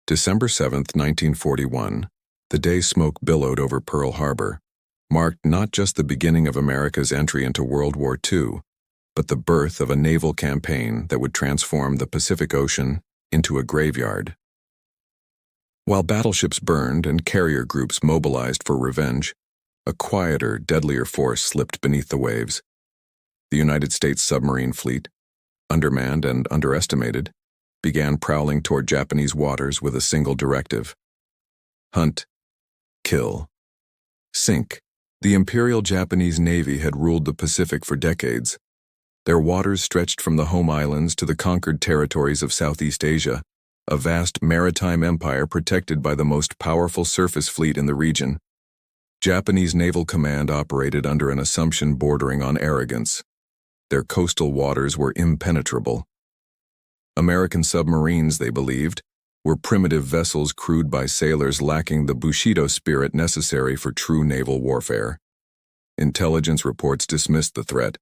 December 7, 1941, the day smoke billowed over Pearl Harbor, marked not just the beginning of America's entry into World War II, but the birth of a naval campaign that would transform the Pacific Ocean into a graveyard. While battleships burned and carrier groups mobilized for revenge, a quieter, deadlier force slipped beneath the waves. The United States submarine fleet, undermanned and underestimated, began prowling toward Japanese waters with a single directive: hunt, kill, sink. The Imperial Japanese Navy had ruled the Pacific for decades. Their waters stretched from the home islands to the conquered territories of Southeast Asia, a vast maritime empire protected by the most powerful surface fleet in the region. Japanese Naval Command operated under an assumption bordering on arrogance. Their coastal waters were impenetrable. American submarines, they believed, were primitive vessels crewed by sailors lacking the Bushido spirit necessary for true naval warfare. Intelligence reports dismissed the threat.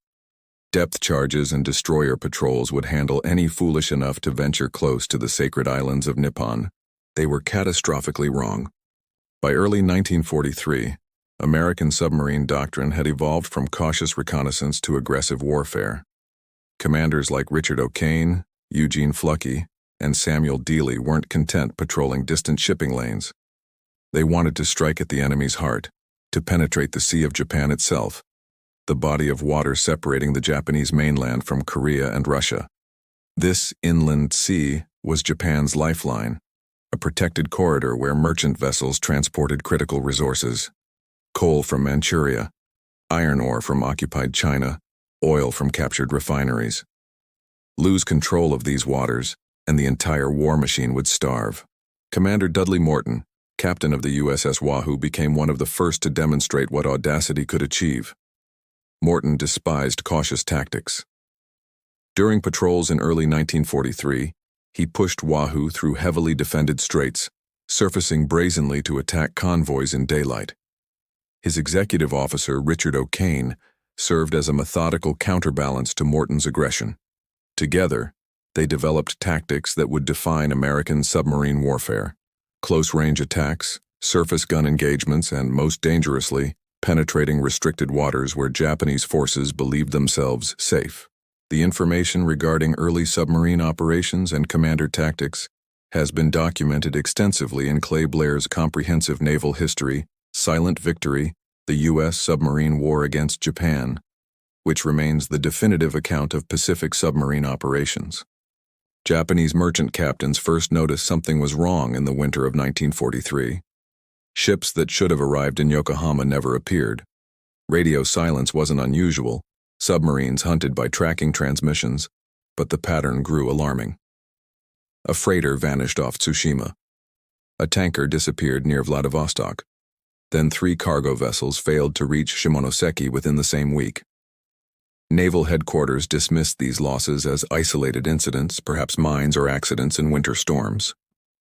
Depth charges and destroyer patrols would handle any foolish enough to venture close to the sacred islands of Nippon. They were catastrophically wrong. By early 1943, American submarine doctrine had evolved from cautious reconnaissance to aggressive warfare. Commanders like Richard O'Kane, Eugene Fluckey, and Samuel Dealey weren't content patrolling distant shipping lanes. They wanted to strike at the enemy's heart, to penetrate the Sea of Japan itself, the body of water separating the Japanese mainland from Korea and Russia. This inland sea was Japan's lifeline, a protected corridor where merchant vessels transported critical resources: coal from Manchuria, iron ore from occupied China, oil from captured refineries. Lose control of these waters, and the entire war machine would starve. Commander Dudley Morton, captain of the USS Wahoo, became one of the first to demonstrate what audacity could achieve. Morton despised cautious tactics. During patrols in early 1943, he pushed Wahoo through heavily defended straits, surfacing brazenly to attack convoys in daylight. His executive officer, Richard O'Kane, served as a methodical counterbalance to Morton's aggression. Together, they developed tactics that would define American submarine warfare: close-range attacks, surface gun engagements, and, most dangerously, penetrating restricted waters where Japanese forces believed themselves safe. The information regarding early submarine operations and commander tactics has been documented extensively in Clay Blair's comprehensive naval history, Silent Victory: The U.S. Submarine War Against Japan, which remains the definitive account of Pacific submarine operations. Japanese merchant captains first noticed something was wrong in the winter of 1943. Ships that should have arrived in Yokohama never appeared. Radio silence wasn't unusual, submarines hunted by tracking transmissions, but the pattern grew alarming. A freighter vanished off Tsushima. A tanker disappeared near Vladivostok. Then 3 cargo vessels failed to reach Shimonoseki within the same week. Naval headquarters dismissed these losses as isolated incidents, perhaps mines or accidents in winter storms.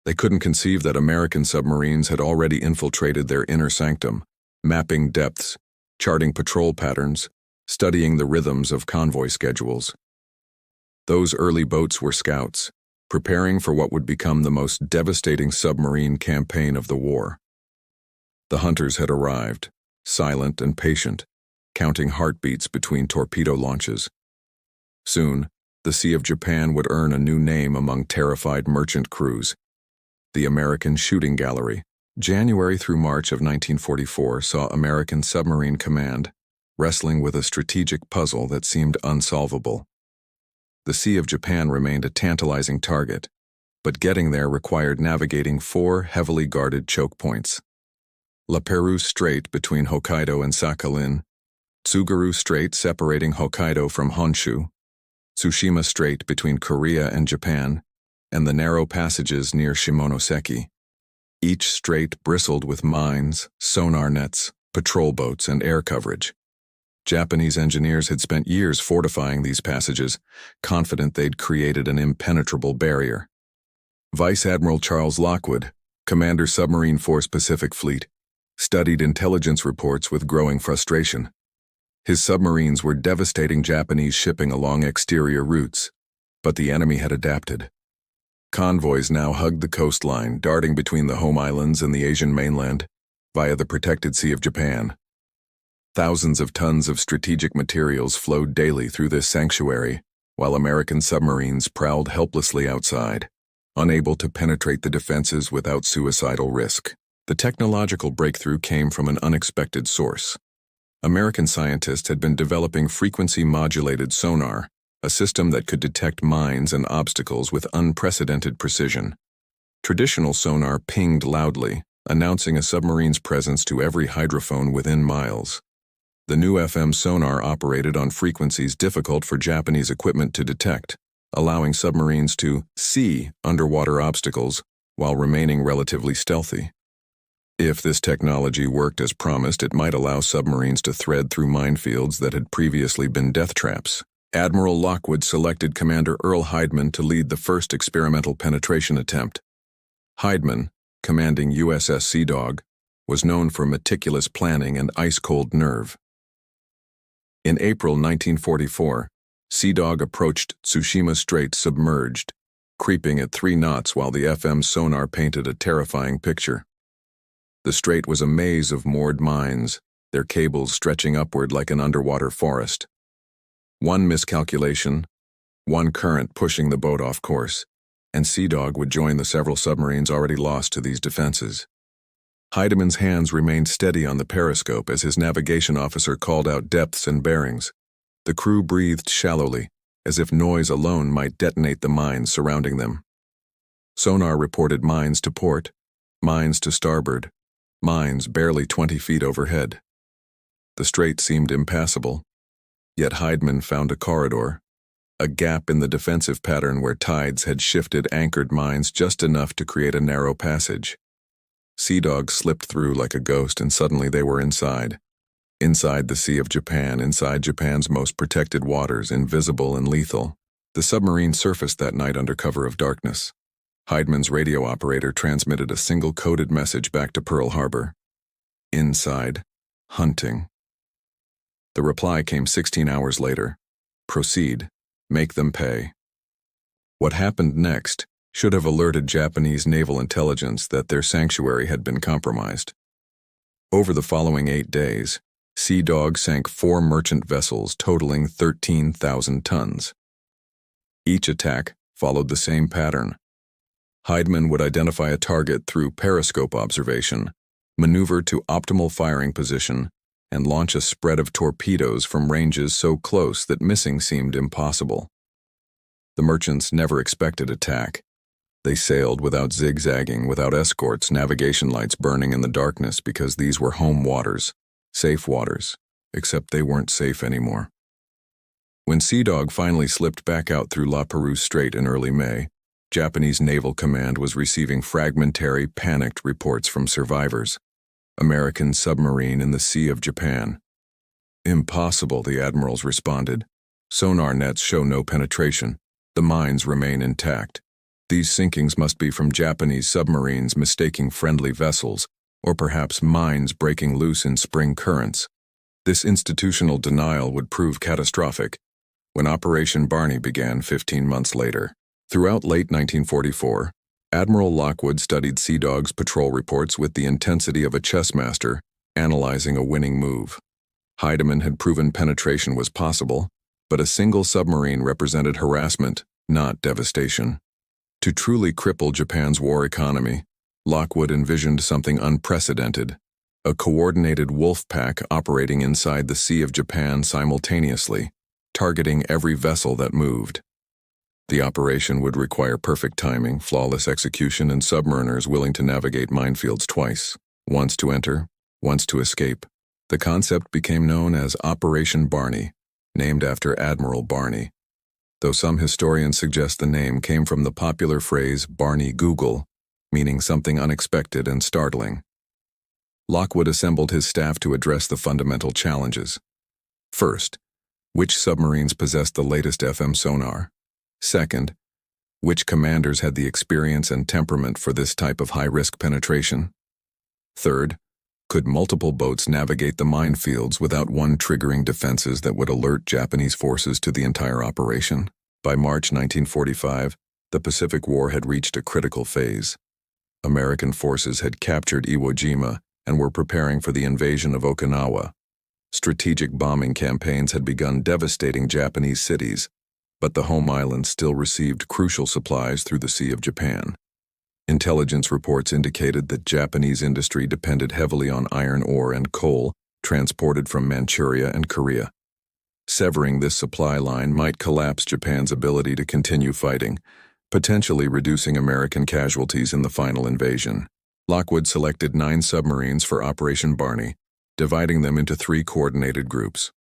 They couldn't conceive that American submarines had already infiltrated their inner sanctum, mapping depths, charting patrol patterns, studying the rhythms of convoy schedules. Those early boats were scouts, preparing for what would become the most devastating submarine campaign of the war. The hunters had arrived, silent and patient, counting heartbeats between torpedo launches. Soon, the Sea of Japan would earn a new name among terrified merchant crews: the American Shooting Gallery. January through March of 1944 saw American Submarine Command wrestling with a strategic puzzle that seemed unsolvable. The Sea of Japan remained a tantalizing target, but getting there required navigating 4 heavily guarded choke points: La Perouse Strait between Hokkaido and Sakhalin, Tsugaru Strait separating Hokkaido from Honshu, Tsushima Strait between Korea and Japan, and the narrow passages near Shimonoseki. Each strait bristled with mines, sonar nets, patrol boats, and air coverage. Japanese engineers had spent years fortifying these passages, confident they'd created an impenetrable barrier. Vice Admiral Charles Lockwood, Commander Submarine Force Pacific Fleet, studied intelligence reports with growing frustration. His submarines were devastating Japanese shipping along exterior routes, but the enemy had adapted. Convoys now hugged the coastline, darting between the home islands and the Asian mainland via the protected Sea of Japan. Thousands of tons of strategic materials flowed daily through this sanctuary, while American submarines prowled helplessly outside, unable to penetrate the defenses without suicidal risk. The technological breakthrough came from an unexpected source. American scientists had been developing frequency-modulated sonar, a system that could detect mines and obstacles with unprecedented precision. Traditional sonar pinged loudly, announcing a submarine's presence to every hydrophone within miles. The new FM sonar operated on frequencies difficult for Japanese equipment to detect, allowing submarines to see underwater obstacles while remaining relatively stealthy. If this technology worked as promised, it might allow submarines to thread through minefields that had previously been death traps. Admiral Lockwood selected Commander Earl Hydeman to lead the first experimental penetration attempt. Hydeman, commanding USS Sea Dog, was known for meticulous planning and ice-cold nerve. In April 1944, Sea Dog approached Tsushima Strait submerged, creeping at 3 knots while the FM sonar painted a terrifying picture. The strait was a maze of moored mines, their cables stretching upward like an underwater forest. One miscalculation, one current pushing the boat off course, and Sea Dog would join the several submarines already lost to these defenses. Hydeman's hands remained steady on the periscope as his navigation officer called out depths and bearings. The crew breathed shallowly, as if noise alone might detonate the mines surrounding them. Sonar reported mines to port, mines to starboard, mines barely 20 feet overhead. The strait seemed impassable, yet Hydeman found a corridor, a gap in the defensive pattern where tides had shifted anchored mines just enough to create a narrow passage. Sea Dog slipped through like a ghost, and suddenly they were inside. Inside the Sea of Japan, inside Japan's most protected waters, invisible and lethal. The submarine surfaced that night under cover of darkness. Hydeman's radio operator transmitted a single coded message back to Pearl Harbor. Inside, hunting. The reply came 16 hours later. Proceed. Make them pay. What happened next should have alerted Japanese naval intelligence that their sanctuary had been compromised. Over the following 8 days, Sea Dog sank 4 merchant vessels totaling 13,000 tons. Each attack followed the same pattern. Hydeman would identify a target through periscope observation, maneuver to optimal firing position, and launch a spread of torpedoes from ranges so close that missing seemed impossible. The merchants never expected attack. They sailed without zigzagging, without escorts, navigation lights burning in the darkness, because these were home waters, safe waters, except they weren't safe anymore. When Sea Dog finally slipped back out through La Perouse Strait in early May, Japanese Naval Command was receiving fragmentary, panicked reports from survivors. American submarine in the Sea of Japan. Impossible, the admirals responded. Sonar nets show no penetration. The mines remain intact. These sinkings must be from Japanese submarines mistaking friendly vessels, or perhaps mines breaking loose in spring currents. This institutional denial would prove catastrophic when Operation Barney began 15 months later. Throughout late 1944, Admiral Lockwood studied Sea Dog's patrol reports with the intensity of a chess master analyzing a winning move. Hydeman had proven penetration was possible, but a single submarine represented harassment, not devastation. To truly cripple Japan's war economy, Lockwood envisioned something unprecedented, a coordinated wolf pack operating inside the Sea of Japan simultaneously, targeting every vessel that moved. The operation would require perfect timing, flawless execution, and submariners willing to navigate minefields twice, once to enter, once to escape. The concept became known as Operation Barney, named after Admiral Barney, though some historians suggest the name came from the popular phrase Barney Google, meaning something unexpected and startling. Lockwood assembled his staff to address the fundamental challenges. First, which submarines possessed the latest FM sonar? Second, which commanders had the experience and temperament for this type of high-risk penetration? Third, could multiple boats navigate the minefields without one triggering defenses that would alert Japanese forces to the entire operation? By March 1945, The Pacific War had reached a critical phase. American forces had captured Iwo Jima and were preparing for the invasion of Okinawa. Strategic bombing campaigns had begun devastating Japanese cities, but the home island still received crucial supplies through the Sea of Japan. Intelligence reports indicated that Japanese industry depended heavily on iron ore and coal transported from Manchuria and Korea. Severing this supply line might collapse Japan's ability to continue fighting, potentially reducing American casualties in the final invasion. Lockwood selected 9 submarines for Operation Barney, dividing them into 3 coordinated groups.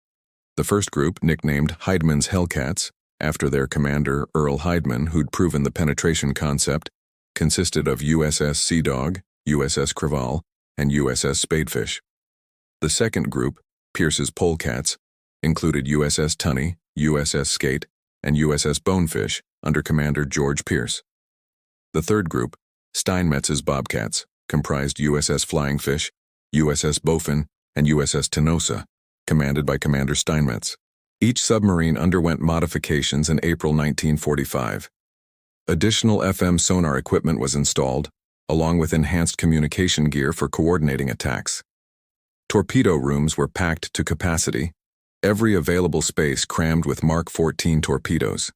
The first group, nicknamed Heidmann's Hellcats, after their commander Earl Heidmann, who'd proven the penetration concept, consisted of USS Sea Dog, USS Creval, and USS Spadefish. The second group, Pierce's Polecats, included USS Tunney, USS Skate, and USS Bonefish, under Commander George Pierce. The third group, Steinmetz's Bobcats, comprised USS Flying Fish, USS Bowfin, and USS Tenosa, commanded by Commander Steinmetz. Each submarine underwent modifications in April 1945. Additional FM sonar equipment was installed, along with enhanced communication gear for coordinating attacks. Torpedo rooms were packed to capacity, every available space crammed with Mark 14 torpedoes,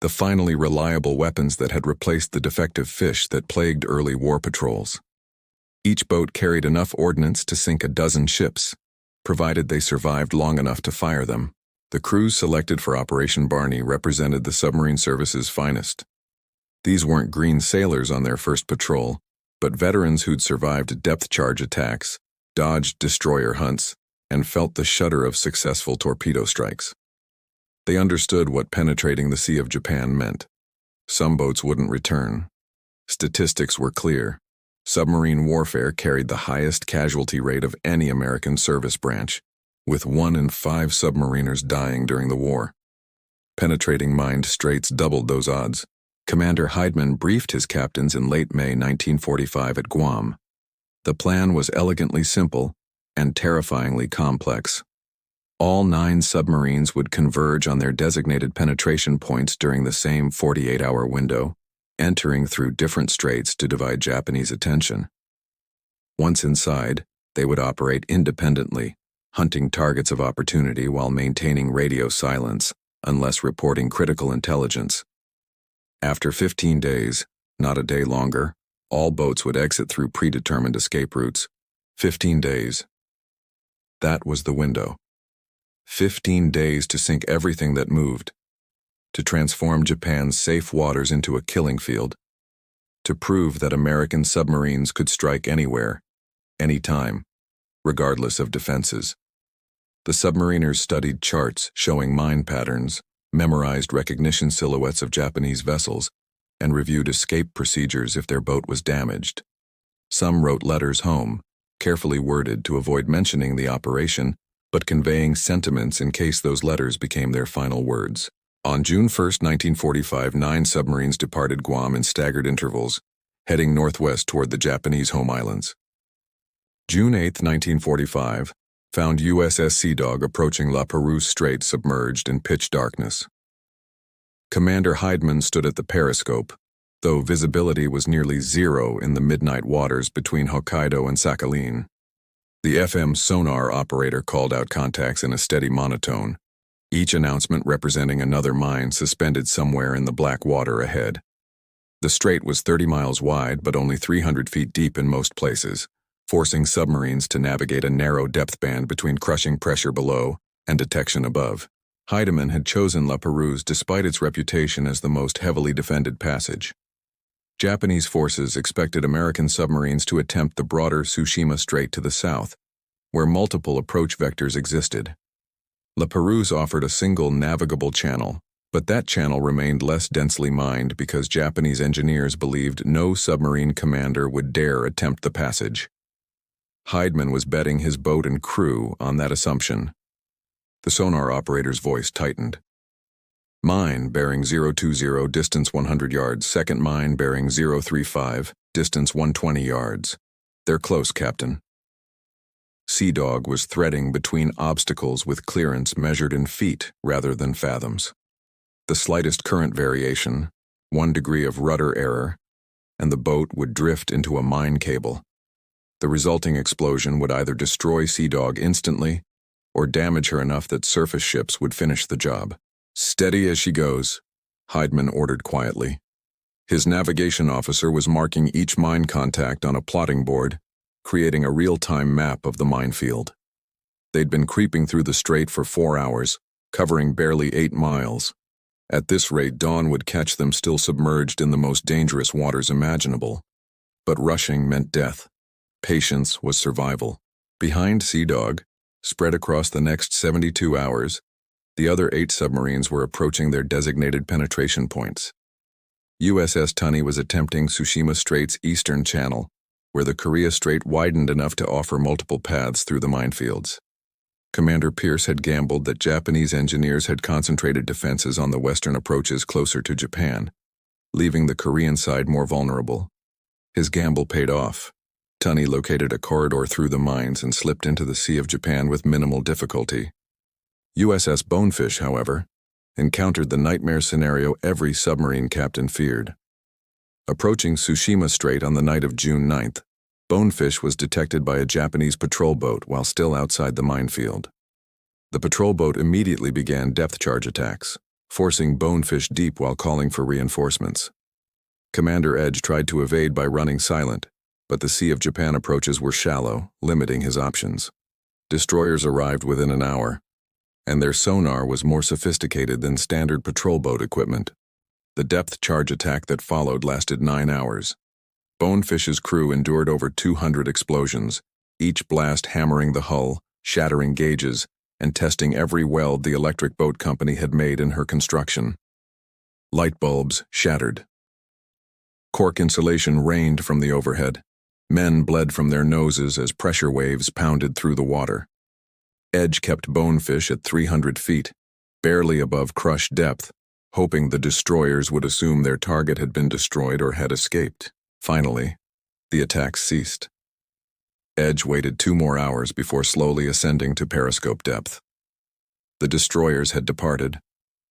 the finally reliable weapons that had replaced the defective fish that plagued early war patrols. Each boat carried enough ordnance to sink a dozen ships, provided they survived long enough to fire them. The crews selected for Operation Barney represented the submarine service's finest. These weren't green sailors on their first patrol, but veterans who'd survived depth charge attacks, dodged destroyer hunts, and felt the shudder of successful torpedo strikes. They understood what penetrating the Sea of Japan meant. Some boats wouldn't return. Statistics were clear. Submarine warfare carried the highest casualty rate of any American service branch, with 1 in 5 submariners dying during the war. Penetrating mined straits doubled those odds. Commander Heidmann briefed his captains in late May 1945 at Guam. The plan was elegantly simple and terrifyingly complex. All 9 submarines would converge on their designated penetration points during the same 48-hour window, entering through different straits to divide Japanese attention. Once inside, they would operate independently, hunting targets of opportunity while maintaining radio silence, unless reporting critical intelligence. After 15 days, not a day longer, all boats would exit through predetermined escape routes. 15 days. That was the window. 15 days to sink everything that moved, to transform Japan's safe waters into a killing field, to prove that American submarines could strike anywhere, anytime, regardless of defenses. The submariners studied charts showing mine patterns, memorized recognition silhouettes of Japanese vessels, and reviewed escape procedures if their boat was damaged. Some wrote letters home, carefully worded to avoid mentioning the operation, but conveying sentiments in case those letters became their final words. On June 1, 1945, 9 submarines departed Guam in staggered intervals, heading northwest toward the Japanese home islands. June 8, 1945, found USS Sea Dog approaching La Perouse Strait submerged in pitch darkness. Commander Heidmann stood at the periscope, though visibility was nearly zero in the midnight waters between Hokkaido and Sakhalin. The FM sonar operator called out contacts in a steady monotone, each announcement representing another mine suspended somewhere in the black water ahead. The strait was 30 miles wide but only 300 feet deep in most places, forcing submarines to navigate a narrow depth band between crushing pressure below and detection above. Heidmann had chosen La Perouse despite its reputation as the most heavily defended passage. Japanese forces expected American submarines to attempt the broader Tsushima Strait to the south, where multiple approach vectors existed. La Perouse offered a single navigable channel, but that channel remained less densely mined because Japanese engineers believed no submarine commander would dare attempt the passage. Heidmann was betting his boat and crew on that assumption. The sonar operator's voice tightened. Mine bearing 020, distance 100 yards. Second mine bearing 035, distance 120 yards. They're close, Captain. Sea Dog was threading between obstacles with clearance measured in feet rather than fathoms. The slightest current variation, 1 degree of rudder error, and the boat would drift into a mine cable. The resulting explosion would either destroy Sea Dog instantly or damage her enough that surface ships would finish the job. "Steady as she goes," Heidman ordered quietly. His navigation officer was marking each mine contact on a plotting board, creating a real-time map of the minefield. They'd been creeping through the strait for 4 hours, covering barely 8 miles. At this rate, dawn would catch them still submerged in the most dangerous waters imaginable. But rushing meant death. Patience was survival. Behind Sea Dog, spread across the next 72 hours, the other 8 submarines were approaching their designated penetration points. USS Tunney was attempting Tsushima Strait's eastern channel, where the Korea Strait widened enough to offer multiple paths through the minefields. Commander Pierce had gambled that Japanese engineers had concentrated defenses on the western approaches closer to Japan, leaving the Korean side more vulnerable. His gamble paid off. Tunney located a corridor through the mines and slipped into the Sea of Japan with minimal difficulty. USS Bonefish, however, encountered the nightmare scenario every submarine captain feared. Approaching Tsushima Strait on the night of June 9th, Bonefish was detected by a Japanese patrol boat while still outside the minefield. The patrol boat immediately began depth charge attacks, forcing Bonefish deep while calling for reinforcements. Commander Edge tried to evade by running silent, but the Sea of Japan approaches were shallow, limiting his options. Destroyers arrived within an hour, and their sonar was more sophisticated than standard patrol boat equipment. The depth charge attack that followed lasted 9 hours. Bonefish's crew endured over 200 explosions, each blast hammering the hull, shattering gauges, and testing every weld the electric boat company had made in her construction. Light bulbs shattered. Cork insulation rained from the overhead. Men bled from their noses as pressure waves pounded through the water. Edge kept Bonefish at 300 feet, barely above crush depth, hoping the destroyers would assume their target had been destroyed or had escaped. Finally, the attacks ceased. Edge waited 2 more hours before slowly ascending to periscope depth. The destroyers had departed,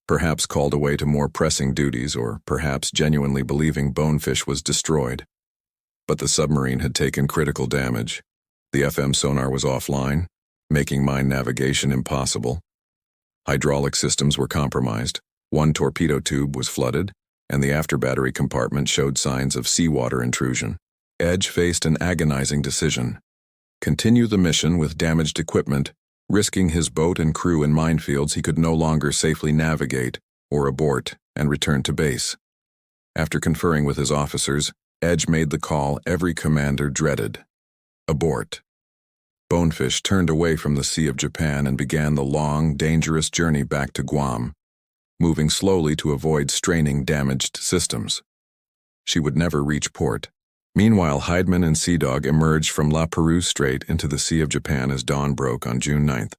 perhaps called away to more pressing duties or perhaps genuinely believing Bonefish was destroyed. But the submarine had taken critical damage. The FM sonar was offline, making mine navigation impossible. Hydraulic systems were compromised. 1 torpedo tube was flooded, and the after-battery compartment showed signs of seawater intrusion. Edge faced an agonizing decision: continue the mission with damaged equipment, risking his boat and crew in minefields he could no longer safely navigate, or abort and return to base. After conferring with his officers, Edge made the call every commander dreaded: abort. Bonefish turned away from the Sea of Japan and began the long, dangerous journey back to Guam, moving slowly to avoid straining damaged systems. She would never reach port. Meanwhile, Heidman and Sea Dog emerged from La Perouse Strait into the Sea of Japan as dawn broke on June 9th.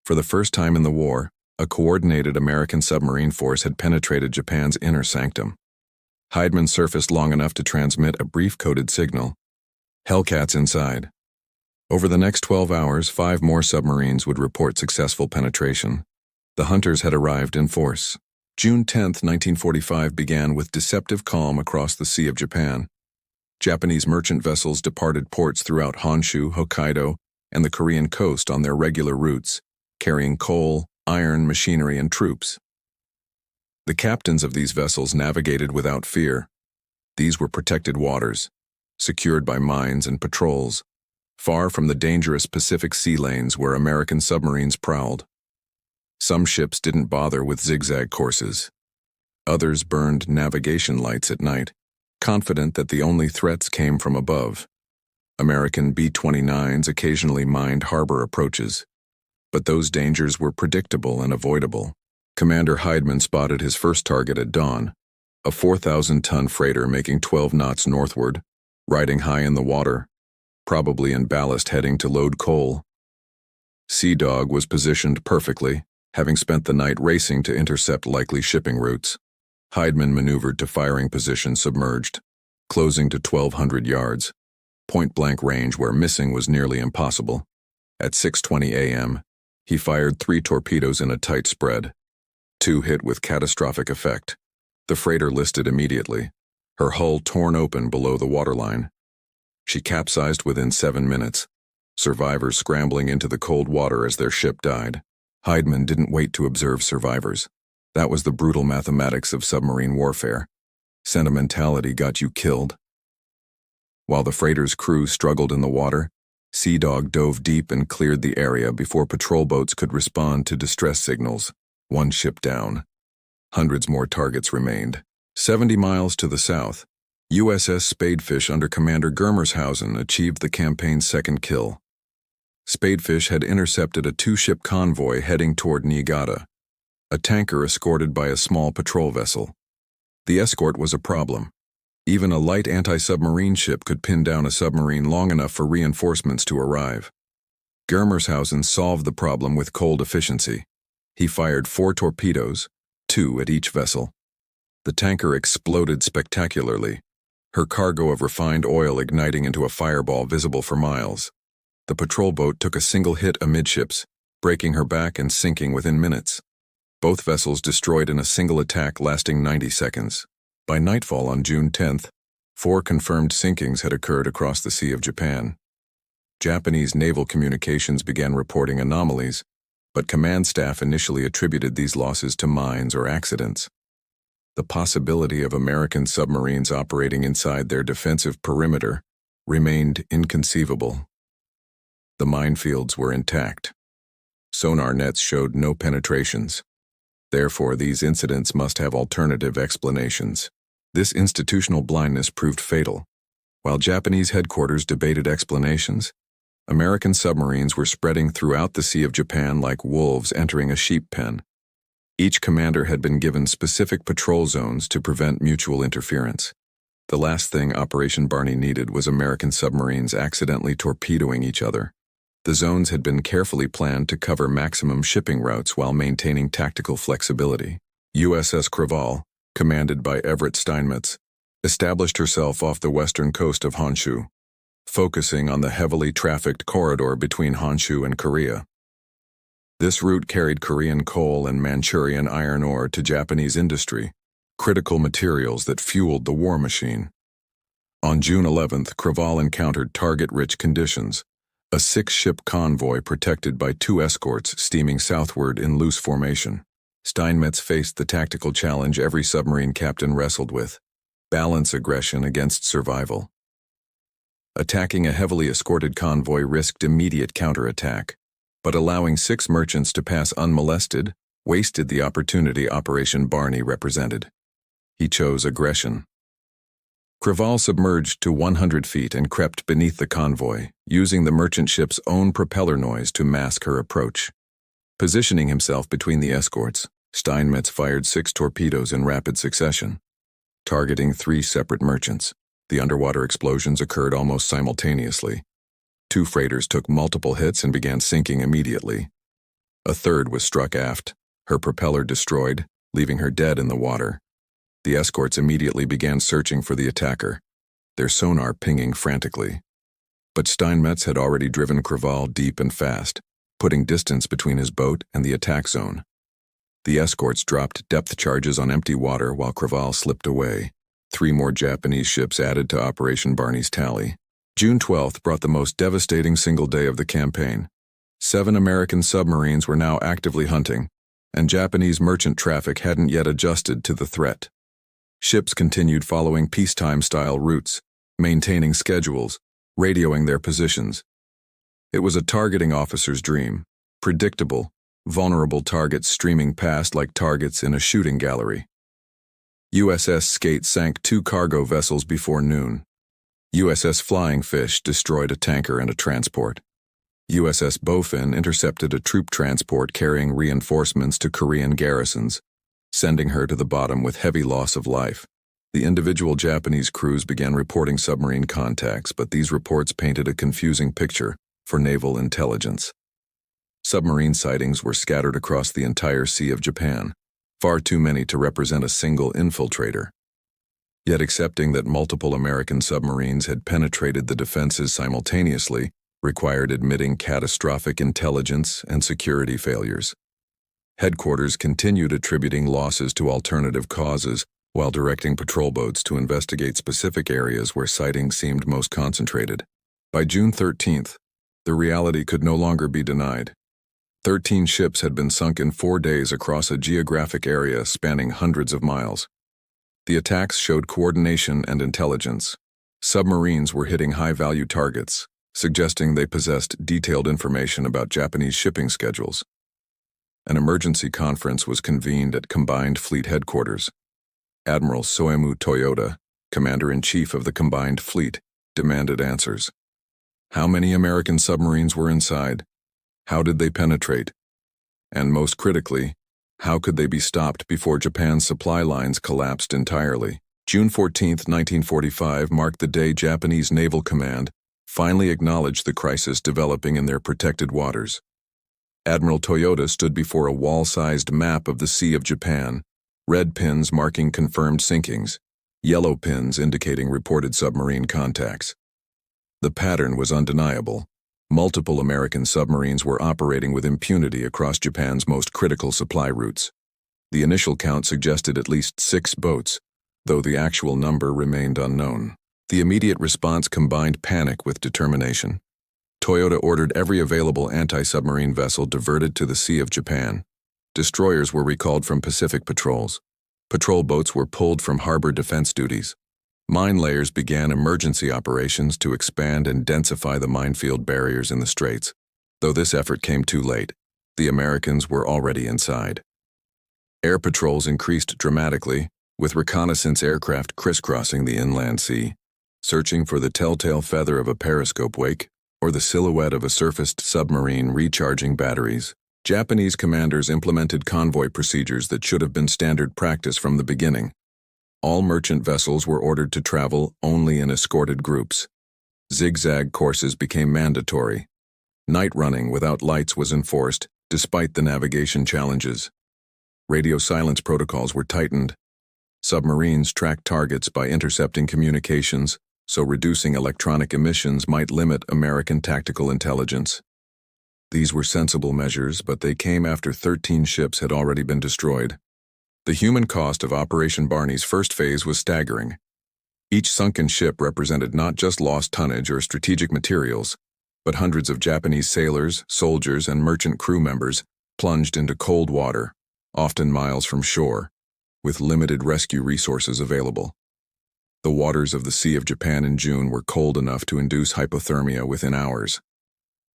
For the first time in the war, a coordinated American submarine force had penetrated Japan's inner sanctum. Heidman surfaced long enough to transmit a brief coded signal: "Hellcats inside." Over the next 12 hours, 5 more submarines would report successful penetration. The hunters had arrived in force. June 10, 1945 began with deceptive calm across the Sea of Japan. Japanese merchant vessels departed ports throughout Honshu, Hokkaido, and the Korean coast on their regular routes, carrying coal, iron, machinery, and troops. The captains of these vessels navigated without fear. These were protected waters, secured by mines and patrols, far from the dangerous Pacific sea lanes where American submarines prowled. Some ships didn't bother with zigzag courses. Others burned navigation lights at night, confident that the only threats came from above. American B-29s occasionally mined harbor approaches, but those dangers were predictable and avoidable. Commander Heidman spotted his first target at dawn, a 4,000-ton freighter making 12 knots northward, riding high in the water, probably in ballast heading to load coal. Sea Dog was positioned perfectly, having spent the night racing to intercept likely shipping routes. Heidman maneuvered to firing position submerged, closing to 1,200 yards, point-blank range where missing was nearly impossible. At 6:20 a.m., he fired 3 torpedoes in a tight spread. 2 hit with catastrophic effect, The freighter listed immediately, her hull torn open below the waterline. She capsized within 7 minutes, survivors scrambling into the cold water as their ship died. Heidman didn't wait to observe survivors. That was the brutal mathematics of submarine warfare. Sentimentality got you killed. While the freighter's crew struggled in the water, Sea Dog dove deep and cleared the area before patrol boats could respond to distress signals. One ship down. Hundreds more targets remained. 70 miles to the south, USS Spadefish under Commander Germershausen achieved the campaign's second kill. Spadefish had intercepted a 2-ship convoy heading toward Niigata, a tanker escorted by a small patrol vessel. The escort was a problem. Even a light anti-submarine ship could pin down a submarine long enough for reinforcements to arrive. Germershausen solved the problem with cold efficiency. He fired 4 torpedoes, 2 at each vessel. The tanker exploded spectacularly, her cargo of refined oil igniting into a fireball visible for miles. The patrol boat took a single hit amidships, breaking her back and sinking within minutes. Both vessels destroyed in a single attack lasting 90 seconds. By nightfall on June 10th, 4 confirmed sinkings had occurred across the Sea of Japan. Japanese naval communications began reporting anomalies, but command staff initially attributed these losses to mines or accidents. The possibility of American submarines operating inside their defensive perimeter remained inconceivable. The minefields were intact. Sonar nets showed no penetrations. Therefore, these incidents must have alternative explanations. This institutional blindness proved fatal. While Japanese headquarters debated explanations, American submarines were spreading throughout the Sea of Japan like wolves entering a sheep pen. Each commander had been given specific patrol zones to prevent mutual interference. The last thing Operation Barney needed was American submarines accidentally torpedoing each other. The zones had been carefully planned to cover maximum shipping routes while maintaining tactical flexibility. USS Creval, commanded by Everett Steinmetz, established herself off the western coast of Honshu, focusing on the heavily trafficked corridor between Honshu and Korea. This route carried Korean coal and Manchurian iron ore to Japanese industry, critical materials that fueled the war machine. On June 11th, Creval encountered target-rich conditions, a 6-ship convoy protected by 2 escorts steaming southward in loose formation. Steinmetz faced the tactical challenge every submarine captain wrestled with: balance aggression against survival. Attacking a heavily escorted convoy risked immediate counterattack, but allowing 6 merchants to pass unmolested wasted the opportunity Operation Barney represented. He chose aggression. Creval submerged to 100 feet and crept beneath the convoy, using the merchant ship's own propeller noise to mask her approach. Positioning himself between the escorts, Steinmetz fired 6 torpedoes in rapid succession, targeting 3 separate merchants. The underwater explosions occurred almost simultaneously. 2 freighters took multiple hits and began sinking immediately. A third was struck aft, her propeller destroyed, leaving her dead in the water. The escorts immediately began searching for the attacker, their sonar pinging frantically. But Steinmetz had already driven Creval deep and fast, putting distance between his boat and the attack zone. The escorts dropped depth charges on empty water while Creval slipped away. 3 more Japanese ships added to Operation Barney's tally. June 12th brought the most devastating single day of the campaign. 7 American submarines were now actively hunting, and Japanese merchant traffic hadn't yet adjusted to the threat. Ships continued following peacetime-style routes, maintaining schedules, radioing their positions. It was a targeting officer's dream: predictable, vulnerable targets streaming past like targets in a shooting gallery. USS Skate sank 2 cargo vessels before noon. USS Flying Fish destroyed a tanker and a transport. USS Bowfin intercepted a troop transport carrying reinforcements to Korean garrisons, sending her to the bottom with heavy loss of life. The individual Japanese crews began reporting submarine contacts, but these reports painted a confusing picture for naval intelligence. Submarine sightings were scattered across the entire Sea of Japan, far too many to represent a single infiltrator. Yet accepting that multiple American submarines had penetrated the defenses simultaneously required admitting catastrophic intelligence and security failures. Headquarters continued attributing losses to alternative causes, while directing patrol boats to investigate specific areas where sightings seemed most concentrated. By June 13th, the reality could no longer be denied. 13 ships had been sunk in 4 days across a geographic area spanning hundreds of miles. The attacks showed coordination and intelligence. Submarines were hitting high-value targets, suggesting they possessed detailed information about Japanese shipping schedules. An emergency conference was convened at Combined Fleet Headquarters. Admiral Soemu Toyota, Commander-in-Chief of the Combined Fleet, demanded answers. How many American submarines were inside? How did they penetrate? And most critically, how could they be stopped before Japan's supply lines collapsed entirely? June 14, 1945 marked the day Japanese Naval Command finally acknowledged the crisis developing in their protected waters. Admiral Toyota stood before a wall-sized map of the Sea of Japan, red pins marking confirmed sinkings, yellow pins indicating reported submarine contacts. The pattern was undeniable. Multiple American submarines were operating with impunity across Japan's most critical supply routes. The initial count suggested at least 6 boats, though the actual number remained unknown. The immediate response combined panic with determination. Toyota ordered every available anti-submarine vessel diverted to the Sea of Japan. Destroyers were recalled from Pacific patrols. Patrol boats were pulled from harbor defense duties. Mine layers began emergency operations to expand and densify the minefield barriers in the straits. Though this effort came too late, the Americans were already inside. Air patrols increased dramatically, with reconnaissance aircraft crisscrossing the inland sea, searching for the telltale feather of a periscope wake or the silhouette of a surfaced submarine recharging batteries. Japanese commanders implemented convoy procedures that should have been standard practice from the beginning. All merchant vessels were ordered to travel only in escorted groups. Zigzag courses became mandatory. Night running without lights was enforced, despite the navigation challenges. Radio silence protocols were tightened. Submarines tracked targets by intercepting communications, so reducing electronic emissions might limit American tactical intelligence. These were sensible measures, but they came after 13 ships had already been destroyed. The human cost of Operation Barney's first phase was staggering. Each sunken ship represented not just lost tonnage or strategic materials, but hundreds of Japanese sailors, soldiers, and merchant crew members plunged into cold water, often miles from shore, with limited rescue resources available. The waters of the Sea of Japan in June were cold enough to induce hypothermia within hours.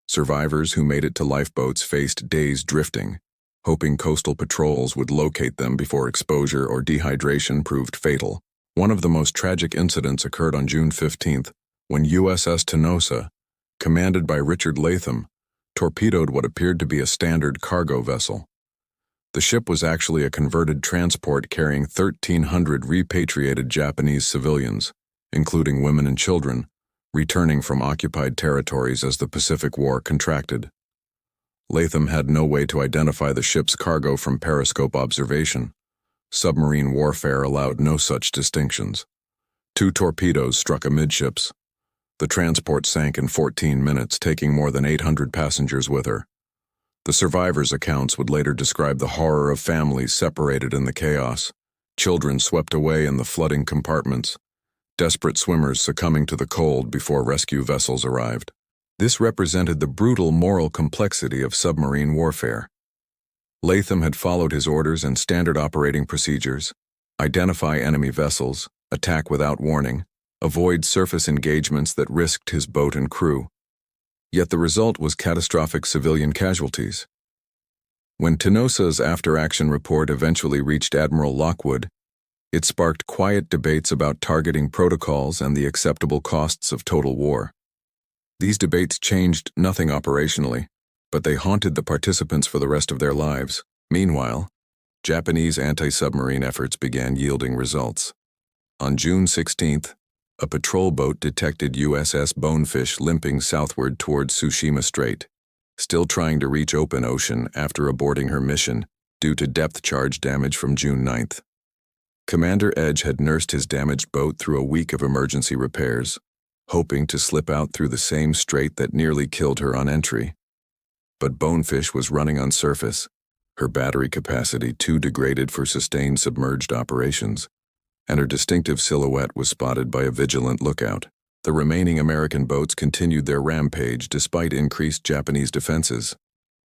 Survivors who made it to lifeboats faced days drifting, hoping coastal patrols would locate them before exposure or dehydration proved fatal. One of the most tragic incidents occurred on June 15th, when USS Tenosa, commanded by Richard Latham, torpedoed what appeared to be a standard cargo vessel. The ship was actually a converted transport carrying 1,300 repatriated Japanese civilians, including women and children, returning from occupied territories as the Pacific War contracted. Latham had no way to identify the ship's cargo from periscope observation. Submarine warfare allowed no such distinctions. 2 torpedoes struck amidships. The transport sank in 14 minutes, taking more than 800 passengers with her. The survivors' accounts would later describe the horror of families separated in the chaos, children swept away in the flooding compartments, desperate swimmers succumbing to the cold before rescue vessels arrived. This represented the brutal moral complexity of submarine warfare. Latham had followed his orders and standard operating procedures: identify enemy vessels, attack without warning, avoid surface engagements that risked his boat and crew. Yet the result was catastrophic civilian casualties. When Tenosa's after-action report eventually reached Admiral Lockwood, it sparked quiet debates about targeting protocols and the acceptable costs of total war. These debates changed nothing operationally, but they haunted the participants for the rest of their lives. Meanwhile, Japanese anti-submarine efforts began yielding results. On June 16th, a patrol boat detected USS Bonefish limping southward toward Tsushima Strait, still trying to reach open ocean after aborting her mission due to depth charge damage from June 9th. Commander Edge had nursed his damaged boat through a week of emergency repairs, hoping to slip out through the same strait that nearly killed her on entry. But Bonefish was running on surface, her battery capacity too degraded for sustained submerged operations. and her distinctive silhouette was spotted by a vigilant lookout. The remaining American boats continued their rampage despite increased Japanese defenses.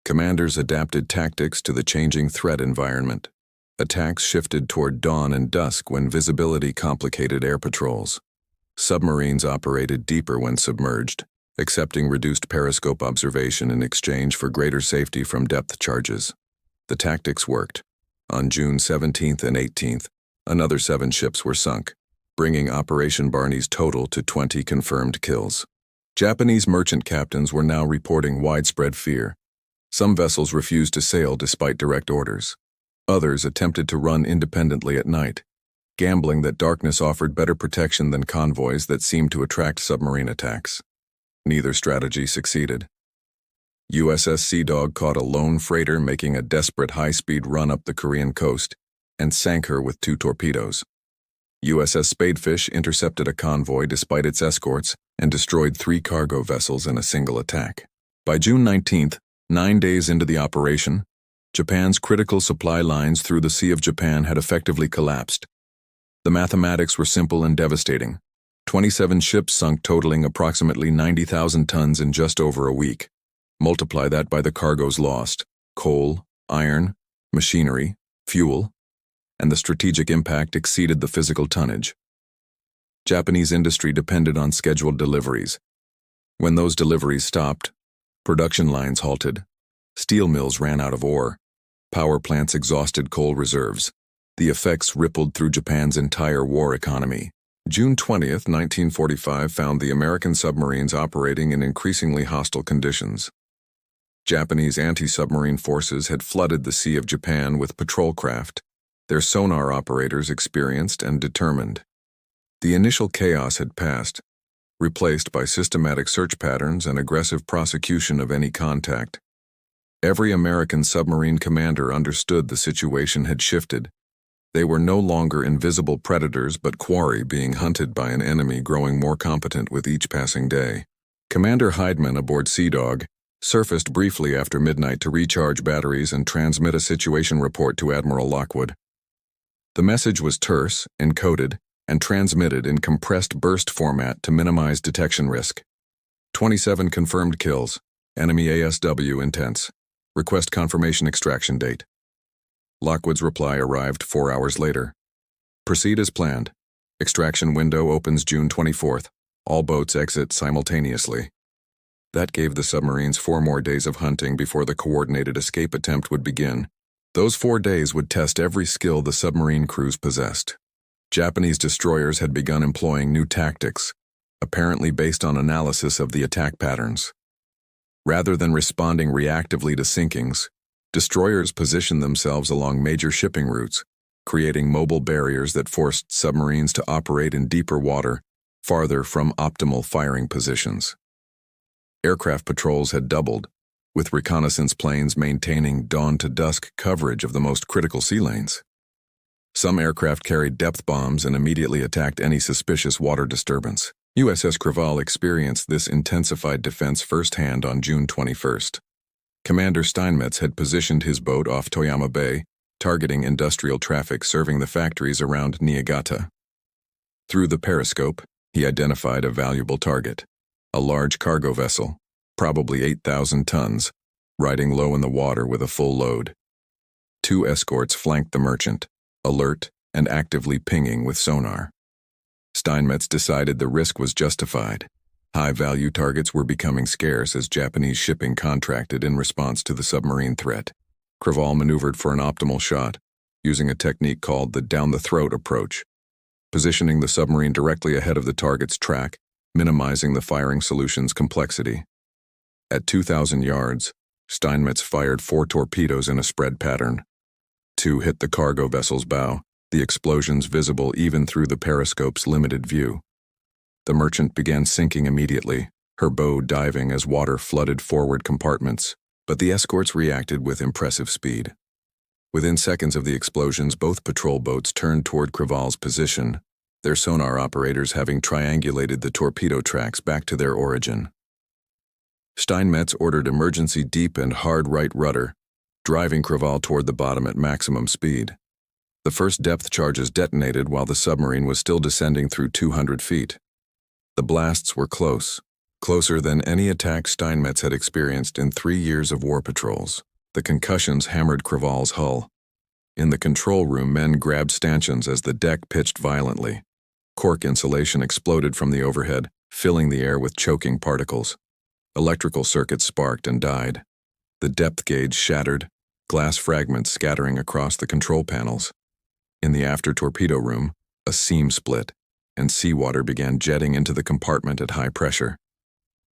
Commanders adapted tactics to the changing threat environment. Attacks shifted toward dawn and dusk when visibility complicated air patrols. Submarines operated deeper when submerged, accepting reduced periscope observation in exchange for greater safety from depth charges. The tactics worked. On June 17th and 18th, another 7 ships were sunk, bringing Operation Barney's total to 20 confirmed kills. Japanese merchant captains were now reporting widespread fear. Some vessels refused to sail despite direct orders. Others attempted to run independently at night, gambling that darkness offered better protection than convoys that seemed to attract submarine attacks. Neither strategy succeeded. USS Sea Dog caught a lone freighter making a desperate high-speed run up the Korean coast and sank her with 2 torpedoes. USS Spadefish intercepted a convoy despite its escorts and destroyed 3 cargo vessels in a single attack. By June 19th, 9 days into the operation, Japan's critical supply lines through the Sea of Japan had effectively collapsed. The mathematics were simple and devastating. 27 ships sunk, totaling approximately 90,000 tons in just over a week. Multiply that by the cargoes lost: coal, iron, machinery, fuel, and the strategic impact exceeded the physical tonnage. Japanese industry depended on scheduled deliveries. When those deliveries stopped, production lines halted. Steel mills ran out of ore. Power plants exhausted coal reserves. The effects rippled through Japan's entire war economy. June 20th, 1945 found the American submarines operating in increasingly hostile conditions. Japanese anti-submarine forces had flooded the Sea of Japan with patrol craft, their sonar operators experienced and determined. The initial chaos had passed, replaced by systematic search patterns and aggressive prosecution of any contact. Every American submarine commander understood the situation had shifted. They were no longer invisible predators but quarry being hunted by an enemy growing more competent with each passing day. Commander Heidman aboard Sea Dog surfaced briefly after midnight to recharge batteries and transmit a situation report to Admiral Lockwood. The message was terse, encoded, and transmitted in compressed burst format to minimize detection risk. 27 confirmed kills. Enemy ASW intense. Request confirmation extraction date. Lockwood's reply arrived 4 hours later. Proceed as planned. Extraction window opens June 24th. All boats exit simultaneously. That gave the submarines 4 more days of hunting before the coordinated escape attempt would begin. Those 4 days would test every skill the submarine crews possessed. Japanese destroyers had begun employing new tactics, apparently based on analysis of the attack patterns. Rather than responding reactively to sinkings, destroyers positioned themselves along major shipping routes, creating mobile barriers that forced submarines to operate in deeper water, farther from optimal firing positions. Aircraft patrols had doubled, with reconnaissance planes maintaining dawn-to-dusk coverage of the most critical sea lanes. Some aircraft carried depth bombs and immediately attacked any suspicious water disturbance. USS Creval experienced this intensified defense firsthand on June 21st. Commander Steinmetz had positioned his boat off Toyama Bay, targeting industrial traffic serving the factories around Niigata. Through the periscope, he identified a valuable target, a large cargo vessel, probably 8,000 tons, riding low in the water with a full load. 2 escorts flanked the merchant, alert and actively pinging with sonar. Steinmetz decided the risk was justified. High-value targets were becoming scarce as Japanese shipping contracted in response to the submarine threat. Creval maneuvered for an optimal shot, using a technique called the down-the-throat approach, positioning the submarine directly ahead of the target's track, minimizing the firing solution's complexity. At 2,000 yards, Steinmetz fired 4 torpedoes in a spread pattern. 2 hit the cargo vessel's bow, the explosions visible even through the periscope's limited view. The merchant began sinking immediately, her bow diving as water flooded forward compartments, but the escorts reacted with impressive speed. Within seconds of the explosions, both patrol boats turned toward Creval's position, their sonar operators having triangulated the torpedo tracks back to their origin. Steinmetz ordered emergency deep and hard right rudder, driving Creval toward the bottom at maximum speed. The first depth charges detonated while the submarine was still descending through 200 feet. The blasts were close, closer than any attack Steinmetz had experienced in 3 years of war patrols. The concussions hammered Kraval's hull. In the control room, men grabbed stanchions as the deck pitched violently. Cork insulation exploded from the overhead, filling the air with choking particles. Electrical circuits sparked and died. The depth gauge shattered, glass fragments scattering across the control panels. In the after torpedo room, a seam split, and seawater began jetting into the compartment at high pressure.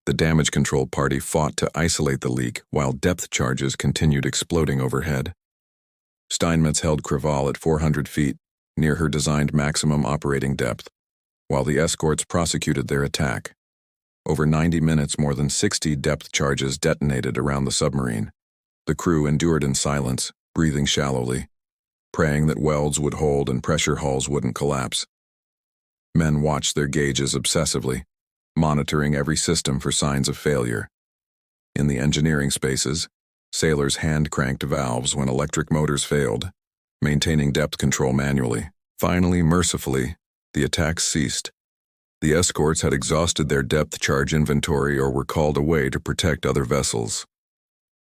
The damage control party fought to isolate the leak while depth charges continued exploding overhead. Steinmetz held Kraval at 400 feet, near her designed maximum operating depth, while the escorts prosecuted their attack. Over 90 minutes, more than 60 depth charges detonated around the submarine. The crew endured in silence, breathing shallowly, praying that welds would hold and pressure hulls wouldn't collapse. Men watched their gauges obsessively, monitoring every system for signs of failure. In the engineering spaces, sailors hand-cranked valves when electric motors failed, maintaining depth control manually. Finally, mercifully, the attacks ceased. The escorts had exhausted their depth charge inventory or were called away to protect other vessels.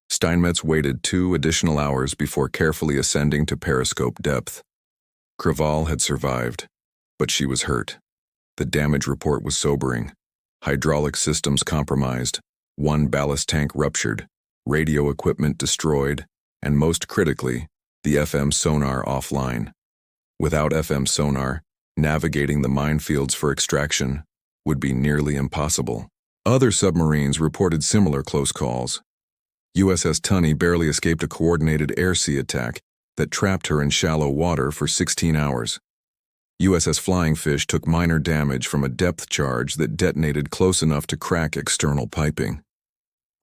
Steinmetz waited 2 additional hours before carefully ascending to periscope depth. Kraval had survived, but she was hurt. The damage report was sobering. Hydraulic systems compromised, 1 ballast tank ruptured, radio equipment destroyed, and most critically, the FM sonar offline. Without FM sonar, navigating the minefields for extraction would be nearly impossible. Other submarines reported similar close calls. USS Tunney barely escaped a coordinated air-sea attack that trapped her in shallow water for 16 hours. USS Flying Fish took minor damage from a depth charge that detonated close enough to crack external piping.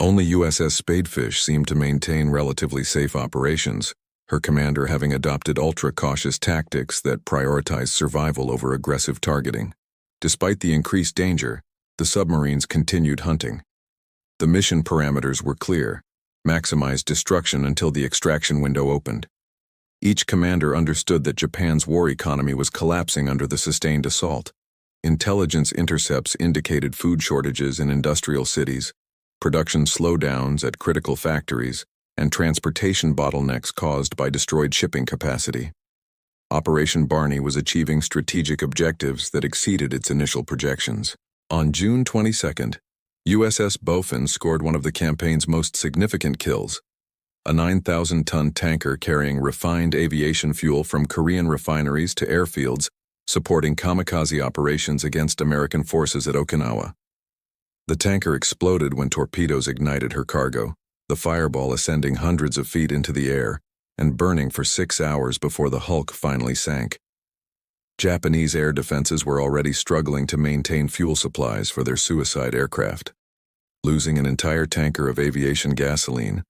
Only USS Spadefish seemed to maintain relatively safe operations, her commander having adopted ultra-cautious tactics that prioritized survival over aggressive targeting. Despite the increased danger, the submarines continued hunting. The mission parameters were clear: maximize destruction until the extraction window opened. Each commander understood that Japan's war economy was collapsing under the sustained assault. Intelligence intercepts indicated food shortages in industrial cities, production slowdowns at critical factories, and transportation bottlenecks caused by destroyed shipping capacity. Operation Barney was achieving strategic objectives that exceeded its initial projections. On June 22nd, USS Bofin scored one of the campaign's most significant kills, a 9,000-ton tanker carrying refined aviation fuel from Korean refineries to airfields, supporting kamikaze operations against American forces at Okinawa. The tanker exploded when torpedoes ignited her cargo, the fireball ascending hundreds of feet into the air and burning for 6 hours before the hulk finally sank. Japanese air defenses were already struggling to maintain fuel supplies for their suicide aircraft. Losing an entire tanker of aviation gasoline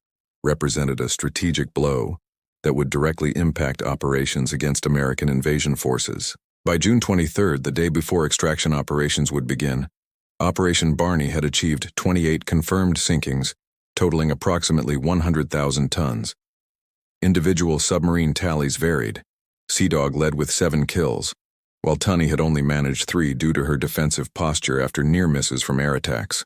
represented a strategic blow that would directly impact operations against American invasion forces. By June 23rd, the day before extraction operations would begin, Operation Barney had achieved 28 confirmed sinkings, totaling approximately 100,000 tons. Individual submarine tallies varied. Sea Dog led with 7 kills, while Tunney had only managed 3 due to her defensive posture after near misses from air attacks.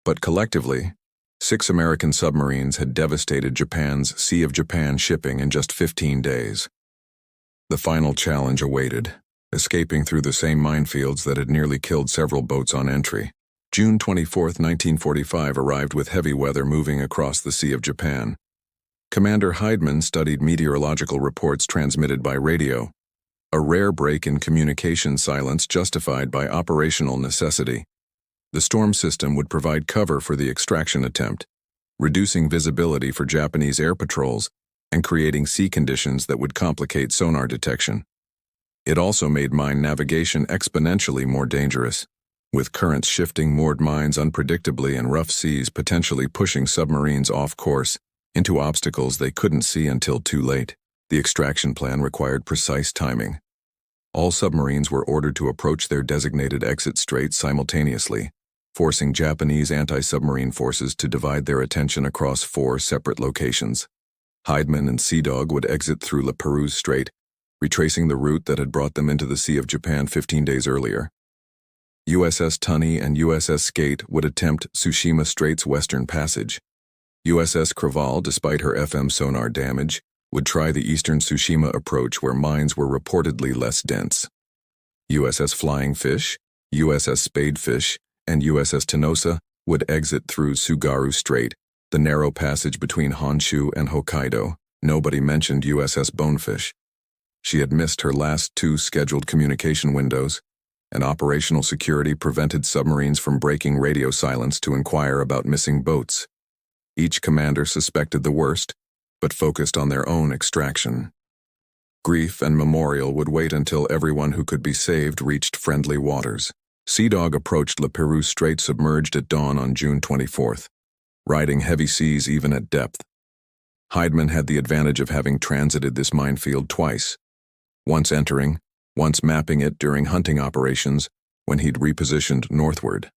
But collectively, 6 American submarines had devastated Japan's Sea of Japan shipping in just 15 days. The final challenge awaited, escaping through the same minefields that had nearly killed several boats on entry. June 24, 1945 arrived with heavy weather moving across the Sea of Japan. Commander Heidman studied meteorological reports transmitted by radio, a rare break in communication silence justified by operational necessity. The storm system would provide cover for the extraction attempt, reducing visibility for Japanese air patrols and creating sea conditions that would complicate sonar detection. It also made mine navigation exponentially more dangerous, with currents shifting moored mines unpredictably and rough seas potentially pushing submarines off course into obstacles they couldn't see until too late. The extraction plan required precise timing. All submarines were ordered to approach their designated exit straits simultaneously, forcing Japanese anti-submarine forces to divide their attention across 4 separate locations. Heidman and Sea Dog would exit through La Perouse Strait, retracing the route that had brought them into the Sea of Japan 15 days earlier. USS Tunny and USS Skate would attempt Tsushima Strait's western passage. USS Craval, despite her FM sonar damage, would try the eastern Tsushima approach where mines were reportedly less dense. USS Flying Fish, USS Spadefish, and USS Tenosa would exit through Tsugaru Strait, the narrow passage between Honshu and Hokkaido. Nobody mentioned USS Bonefish. She had missed her last 2 scheduled communication windows, and operational security prevented submarines from breaking radio silence to inquire about missing boats. Each commander suspected the worst, but focused on their own extraction. Grief and memorial would wait until everyone who could be saved reached friendly waters. Sea Dog approached Le Perouse Strait submerged at dawn on June 24th, riding heavy seas even at depth. Heidman had the advantage of having transited this minefield twice, once entering, once mapping it during hunting operations when he'd repositioned northward.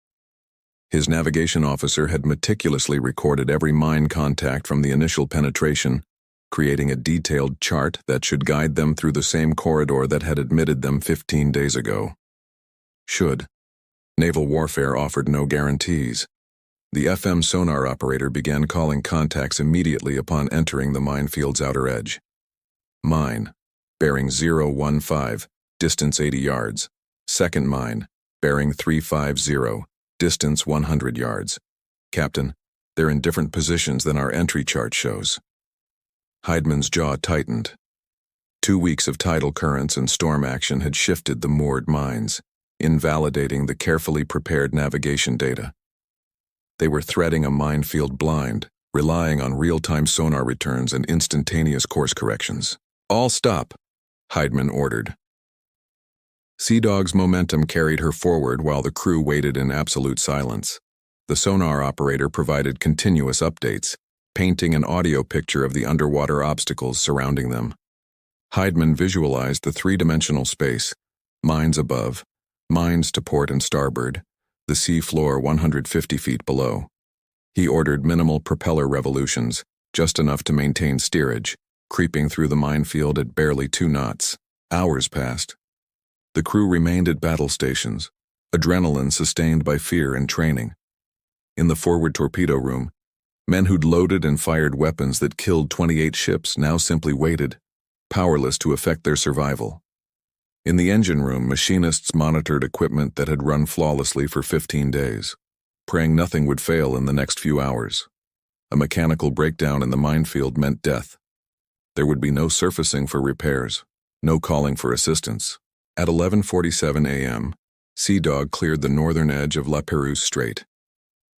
His navigation officer had meticulously recorded every mine contact from the initial penetration, creating a detailed chart that should guide them through the same corridor that had admitted them 15 days ago. Naval warfare offered no guarantees. The FM sonar operator began calling contacts immediately upon entering the minefield's outer edge. Mine, bearing 015, distance 80 yards. Second mine, bearing 350, distance 100 yards. Captain, they're in different positions than our entry chart shows. Heidman's jaw tightened. 2 weeks of tidal currents and storm action had shifted the moored mines, invalidating the carefully prepared navigation data. They were threading a minefield blind, relying on real-time sonar returns and instantaneous course corrections. All stop, Heidman ordered. Sea Dog's momentum carried her forward while the crew waited in absolute silence. The sonar operator provided continuous updates, painting an audio picture of the underwater obstacles surrounding them. Heidman visualized the 3-dimensional space, mines above, mines to port and starboard, the sea floor 150 feet below. He ordered minimal propeller revolutions, just enough to maintain steerage, creeping through the minefield at barely 2 knots. Hours passed. The crew remained at battle stations, adrenaline sustained by fear and training. In the forward torpedo room, men who'd loaded and fired weapons that killed 28 ships now simply waited, powerless to affect their survival. In the engine room, machinists monitored equipment that had run flawlessly for 15 days, praying nothing would fail in the next few hours. A mechanical breakdown in the minefield meant death. There would be no surfacing for repairs, no calling for assistance. At 11:47 a.m., Sea Dog cleared the northern edge of Le Perouse Strait.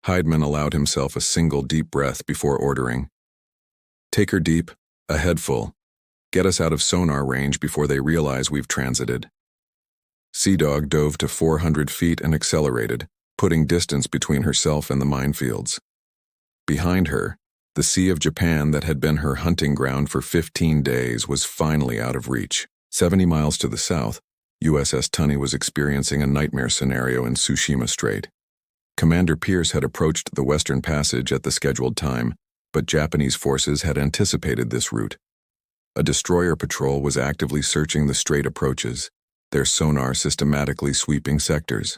Heidman allowed himself a single deep breath before ordering, "Take her deep, a head full. Get us out of sonar range before they realize we've transited." Sea Dog dove to 400 feet and accelerated, putting distance between herself and the minefields. Behind her, the Sea of Japan that had been her hunting ground for 15 days was finally out of reach. 70 miles to the south, USS Tunny was experiencing a nightmare scenario in Tsushima Strait. Commander Pierce had approached the Western Passage at the scheduled time, but Japanese forces had anticipated this route. A destroyer patrol was actively searching the strait approaches, their sonar systematically sweeping sectors.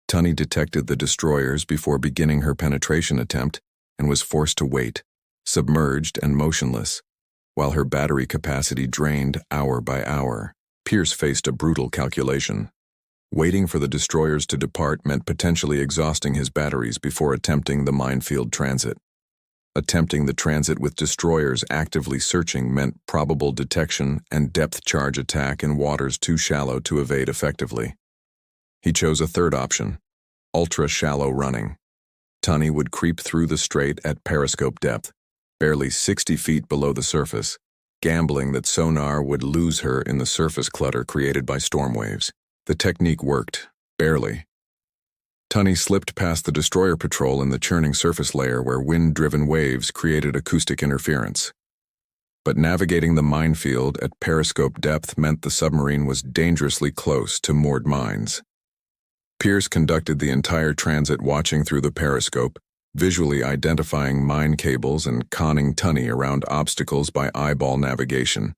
Tunny detected the destroyers before beginning her penetration attempt and was forced to wait, submerged and motionless, while her battery capacity drained hour by hour. Pierce faced a brutal calculation. Waiting for the destroyers to depart meant potentially exhausting his batteries before attempting the minefield transit. Attempting the transit with destroyers actively searching meant probable detection and depth charge attack in waters too shallow to evade effectively. He chose a third option, ultra-shallow running. Tunny would creep through the strait at periscope depth, barely 60 feet below the surface, gambling that sonar would lose her in the surface clutter created by storm waves. The technique worked, barely. Tunny slipped past the destroyer patrol in the churning surface layer where wind-driven waves created acoustic interference. But navigating the minefield at periscope depth meant the submarine was dangerously close to moored mines. Pierce conducted the entire transit watching through the periscope, visually identifying mine cables and conning Tunny around obstacles by eyeball navigation.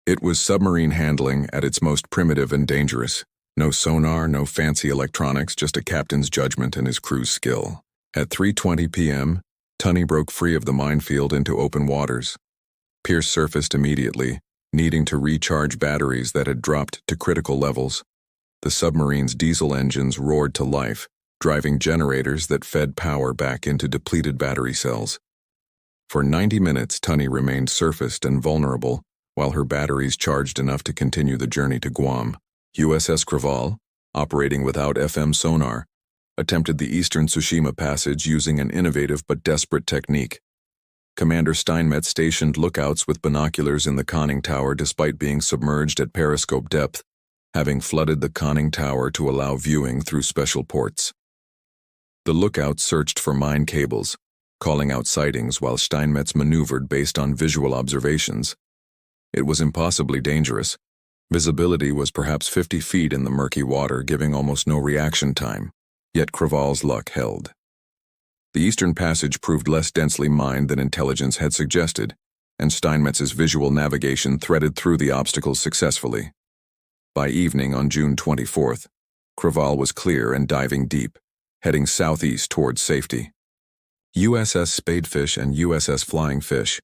It was submarine handling at its most primitive and dangerous. No sonar, no fancy electronics, just a captain's judgment and his crew's skill. At 3:20 p.m., Tunney broke free of the minefield into open waters. Pierce surfaced immediately, needing to recharge batteries that had dropped to critical levels. The submarine's diesel engines roared to life, driving generators that fed power back into depleted battery cells. For 90 minutes, Tunney remained surfaced and vulnerable, while her batteries charged enough to continue the journey to Guam. USS Creval, operating without FM sonar, attempted the eastern Tsushima passage using an innovative but desperate technique. Commander Steinmetz stationed lookouts with binoculars in the conning tower despite being submerged at periscope depth, having flooded the conning tower to allow viewing through special ports. The lookouts searched for mine cables, calling out sightings while Steinmetz maneuvered based on visual observations. It was impossibly dangerous. Visibility was perhaps 50 feet in the murky water, giving almost no reaction time, yet Creval's luck held. The eastern passage proved less densely mined than intelligence had suggested, and Steinmetz's visual navigation threaded through the obstacles successfully. By evening on June 24th, Creval was clear and diving deep, heading southeast towards safety. USS Spadefish and USS Flying Fish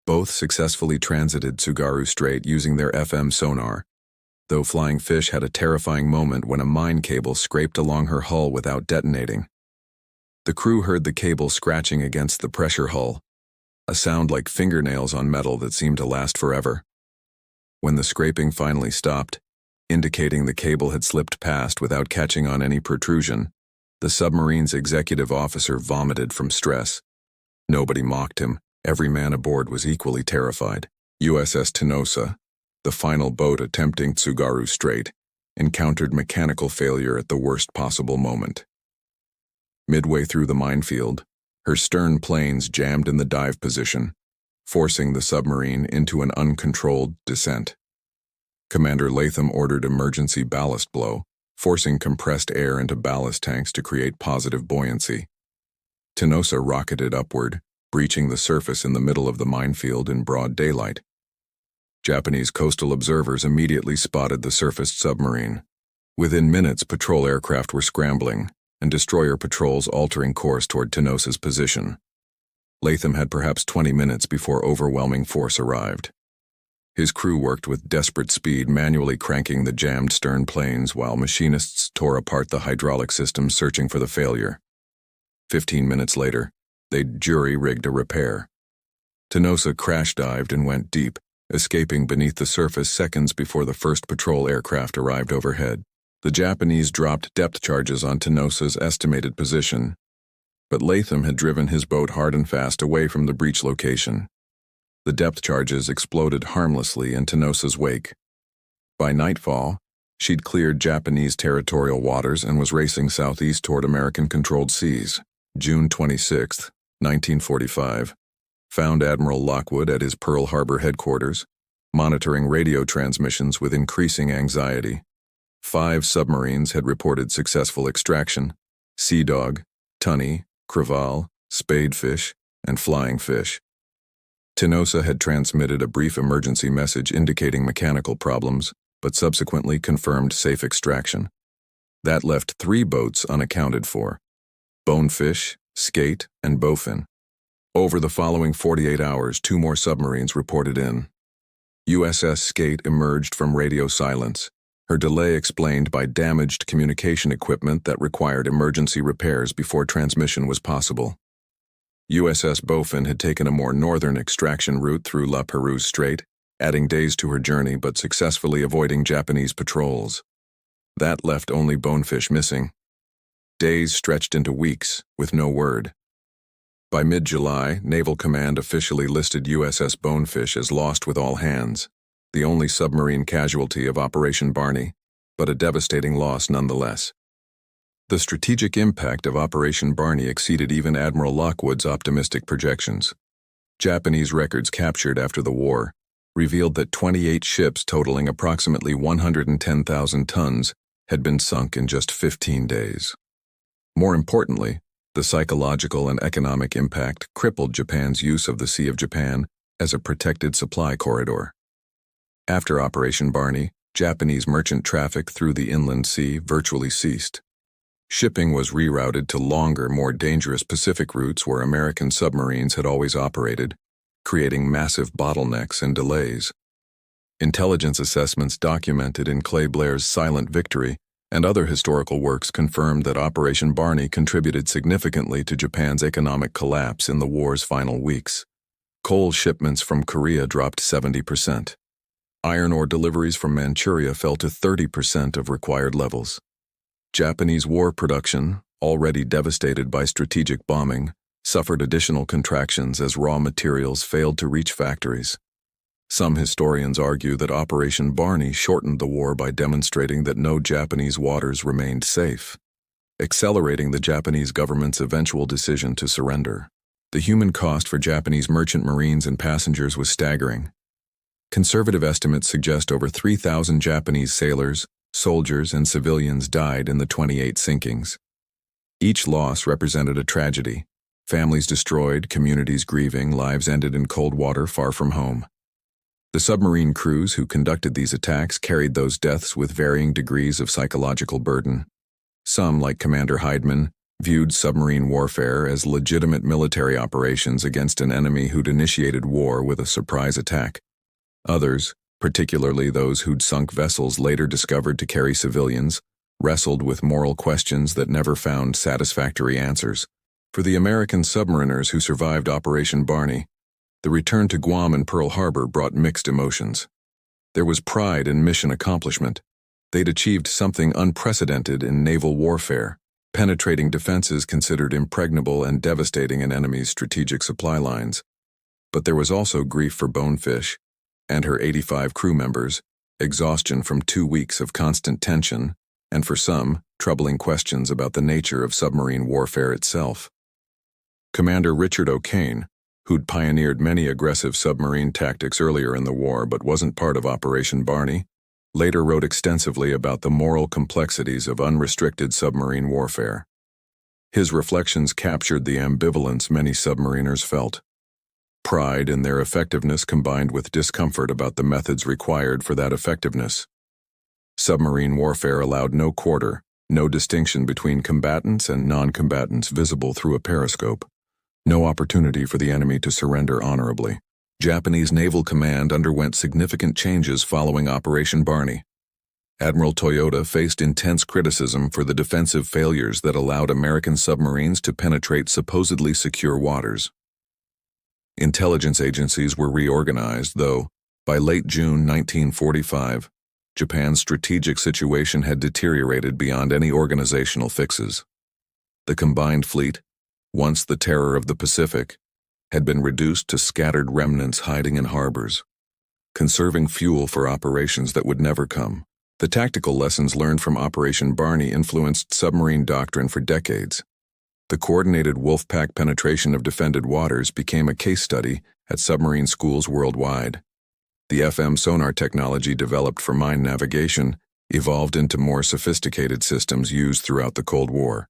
both successfully transited Tsugaru Strait using their FM sonar, though Flying Fish had a terrifying moment when a mine cable scraped along her hull without detonating. The crew heard the cable scratching against the pressure hull, a sound like fingernails on metal that seemed to last forever. When the scraping finally stopped, indicating the cable had slipped past without catching on any protrusion, the submarine's executive officer vomited from stress. Nobody mocked him. Every man aboard was equally terrified. USS Tenosa, the final boat attempting Tsugaru Strait, encountered mechanical failure at the worst possible moment. Midway through the minefield, her stern planes jammed in the dive position, forcing the submarine into an uncontrolled descent. Commander Latham ordered emergency ballast blow, forcing compressed air into ballast tanks to create positive buoyancy. Tenosa rocketed upward, breaching the surface in the middle of the minefield in broad daylight. Japanese coastal observers immediately spotted the surfaced submarine. Within minutes, patrol aircraft were scrambling, and destroyer patrols altering course toward Tenosa's position. Latham had perhaps 20 minutes before overwhelming force arrived. His crew worked with desperate speed, manually cranking the jammed stern planes while machinists tore apart the hydraulic systems searching for the failure. 15 minutes later, they'd jury-rigged a repair. Tenosa crash-dived and went deep, escaping beneath the surface seconds before the first patrol aircraft arrived overhead. The Japanese dropped depth charges on Tenosa's estimated position, but Latham had driven his boat hard and fast away from the breach location. The depth charges exploded harmlessly in Tenosa's wake. By nightfall, she'd cleared Japanese territorial waters and was racing southeast toward American-controlled seas. June 26, 1945, found Admiral Lockwood at his Pearl Harbor headquarters, monitoring radio transmissions with increasing anxiety. 5 submarines had reported successful extraction: Sea Dog, Tunney, Creval, Spadefish, and Flying Fish. Tenosa had transmitted a brief emergency message indicating mechanical problems, but subsequently confirmed safe extraction. That left 3 boats unaccounted for: Bonefish, Skate, and Bowfin. Over the following 48 hours, 2 more submarines reported in. USS Skate emerged from radio silence, her delay explained by damaged communication equipment that required emergency repairs before transmission was possible. USS Bowfin had taken a more northern extraction route through La Perouse Strait, adding days to her journey but successfully avoiding Japanese patrols. That left only Bonefish missing. Days stretched into weeks, with no word. By mid-July, Naval Command officially listed USS Bonefish as lost with all hands, the only submarine casualty of Operation Barney, but a devastating loss nonetheless. The strategic impact of Operation Barney exceeded even Admiral Lockwood's optimistic projections. Japanese records captured after the war revealed that 28 ships totaling approximately 110,000 tons had been sunk in just 15 days. More importantly, the psychological and economic impact crippled Japan's use of the Sea of Japan as a protected supply corridor. After Operation Barney, Japanese merchant traffic through the inland sea virtually ceased. Shipping was rerouted to longer, more dangerous Pacific routes where American submarines had always operated, creating massive bottlenecks and delays. Intelligence assessments documented in Clay Blair's Silent Victory and other historical works confirmed that Operation Barney contributed significantly to Japan's economic collapse in the war's final weeks. Coal shipments from Korea dropped 70%. Iron ore deliveries from Manchuria fell to 30% of required levels. Japanese war production, already devastated by strategic bombing, suffered additional contractions as raw materials failed to reach factories. Some historians argue that Operation Barney shortened the war by demonstrating that no Japanese waters remained safe, accelerating the Japanese government's eventual decision to surrender. The human cost for Japanese merchant marines and passengers was staggering. Conservative estimates suggest over 3,000 Japanese sailors, soldiers, and civilians died in the 28 sinkings. Each loss represented a tragedy. Families destroyed, communities grieving, lives ended in cold water far from home. The submarine crews who conducted these attacks carried those deaths with varying degrees of psychological burden. Some, like Commander Heidman, viewed submarine warfare as legitimate military operations against an enemy who'd initiated war with a surprise attack. Others, particularly those who'd sunk vessels later discovered to carry civilians, wrestled with moral questions that never found satisfactory answers. For the American submariners who survived Operation Barney, the return to Guam and Pearl Harbor brought mixed emotions. There was pride in mission accomplishment. They'd achieved something unprecedented in naval warfare, penetrating defenses considered impregnable and devastating an enemy's strategic supply lines. But there was also grief for Bonefish and her 85 crew members, exhaustion from 2 weeks of constant tension, and for some, troubling questions about the nature of submarine warfare itself. Commander Richard O'Kane, who'd pioneered many aggressive submarine tactics earlier in the war but wasn't part of Operation Barney, later wrote extensively about the moral complexities of unrestricted submarine warfare. His reflections captured the ambivalence many submariners felt. Pride in their effectiveness combined with discomfort about the methods required for that effectiveness. Submarine warfare allowed no quarter, no distinction between combatants and non-combatants visible through a periscope. No opportunity for the enemy to surrender honorably. Japanese Naval Command underwent significant changes following Operation Barney. Admiral Toyota faced intense criticism for the defensive failures that allowed American submarines to penetrate supposedly secure waters. Intelligence agencies were reorganized, though, by late June 1945, Japan's strategic situation had deteriorated beyond any organizational fixes. The combined fleet, once the terror of the Pacific, had been reduced to scattered remnants hiding in harbors, conserving fuel for operations that would never come. The tactical lessons learned from Operation Barney influenced submarine doctrine for decades. The coordinated wolfpack penetration of defended waters became a case study at submarine schools worldwide. The FM sonar technology developed for mine navigation evolved into more sophisticated systems used throughout the Cold War.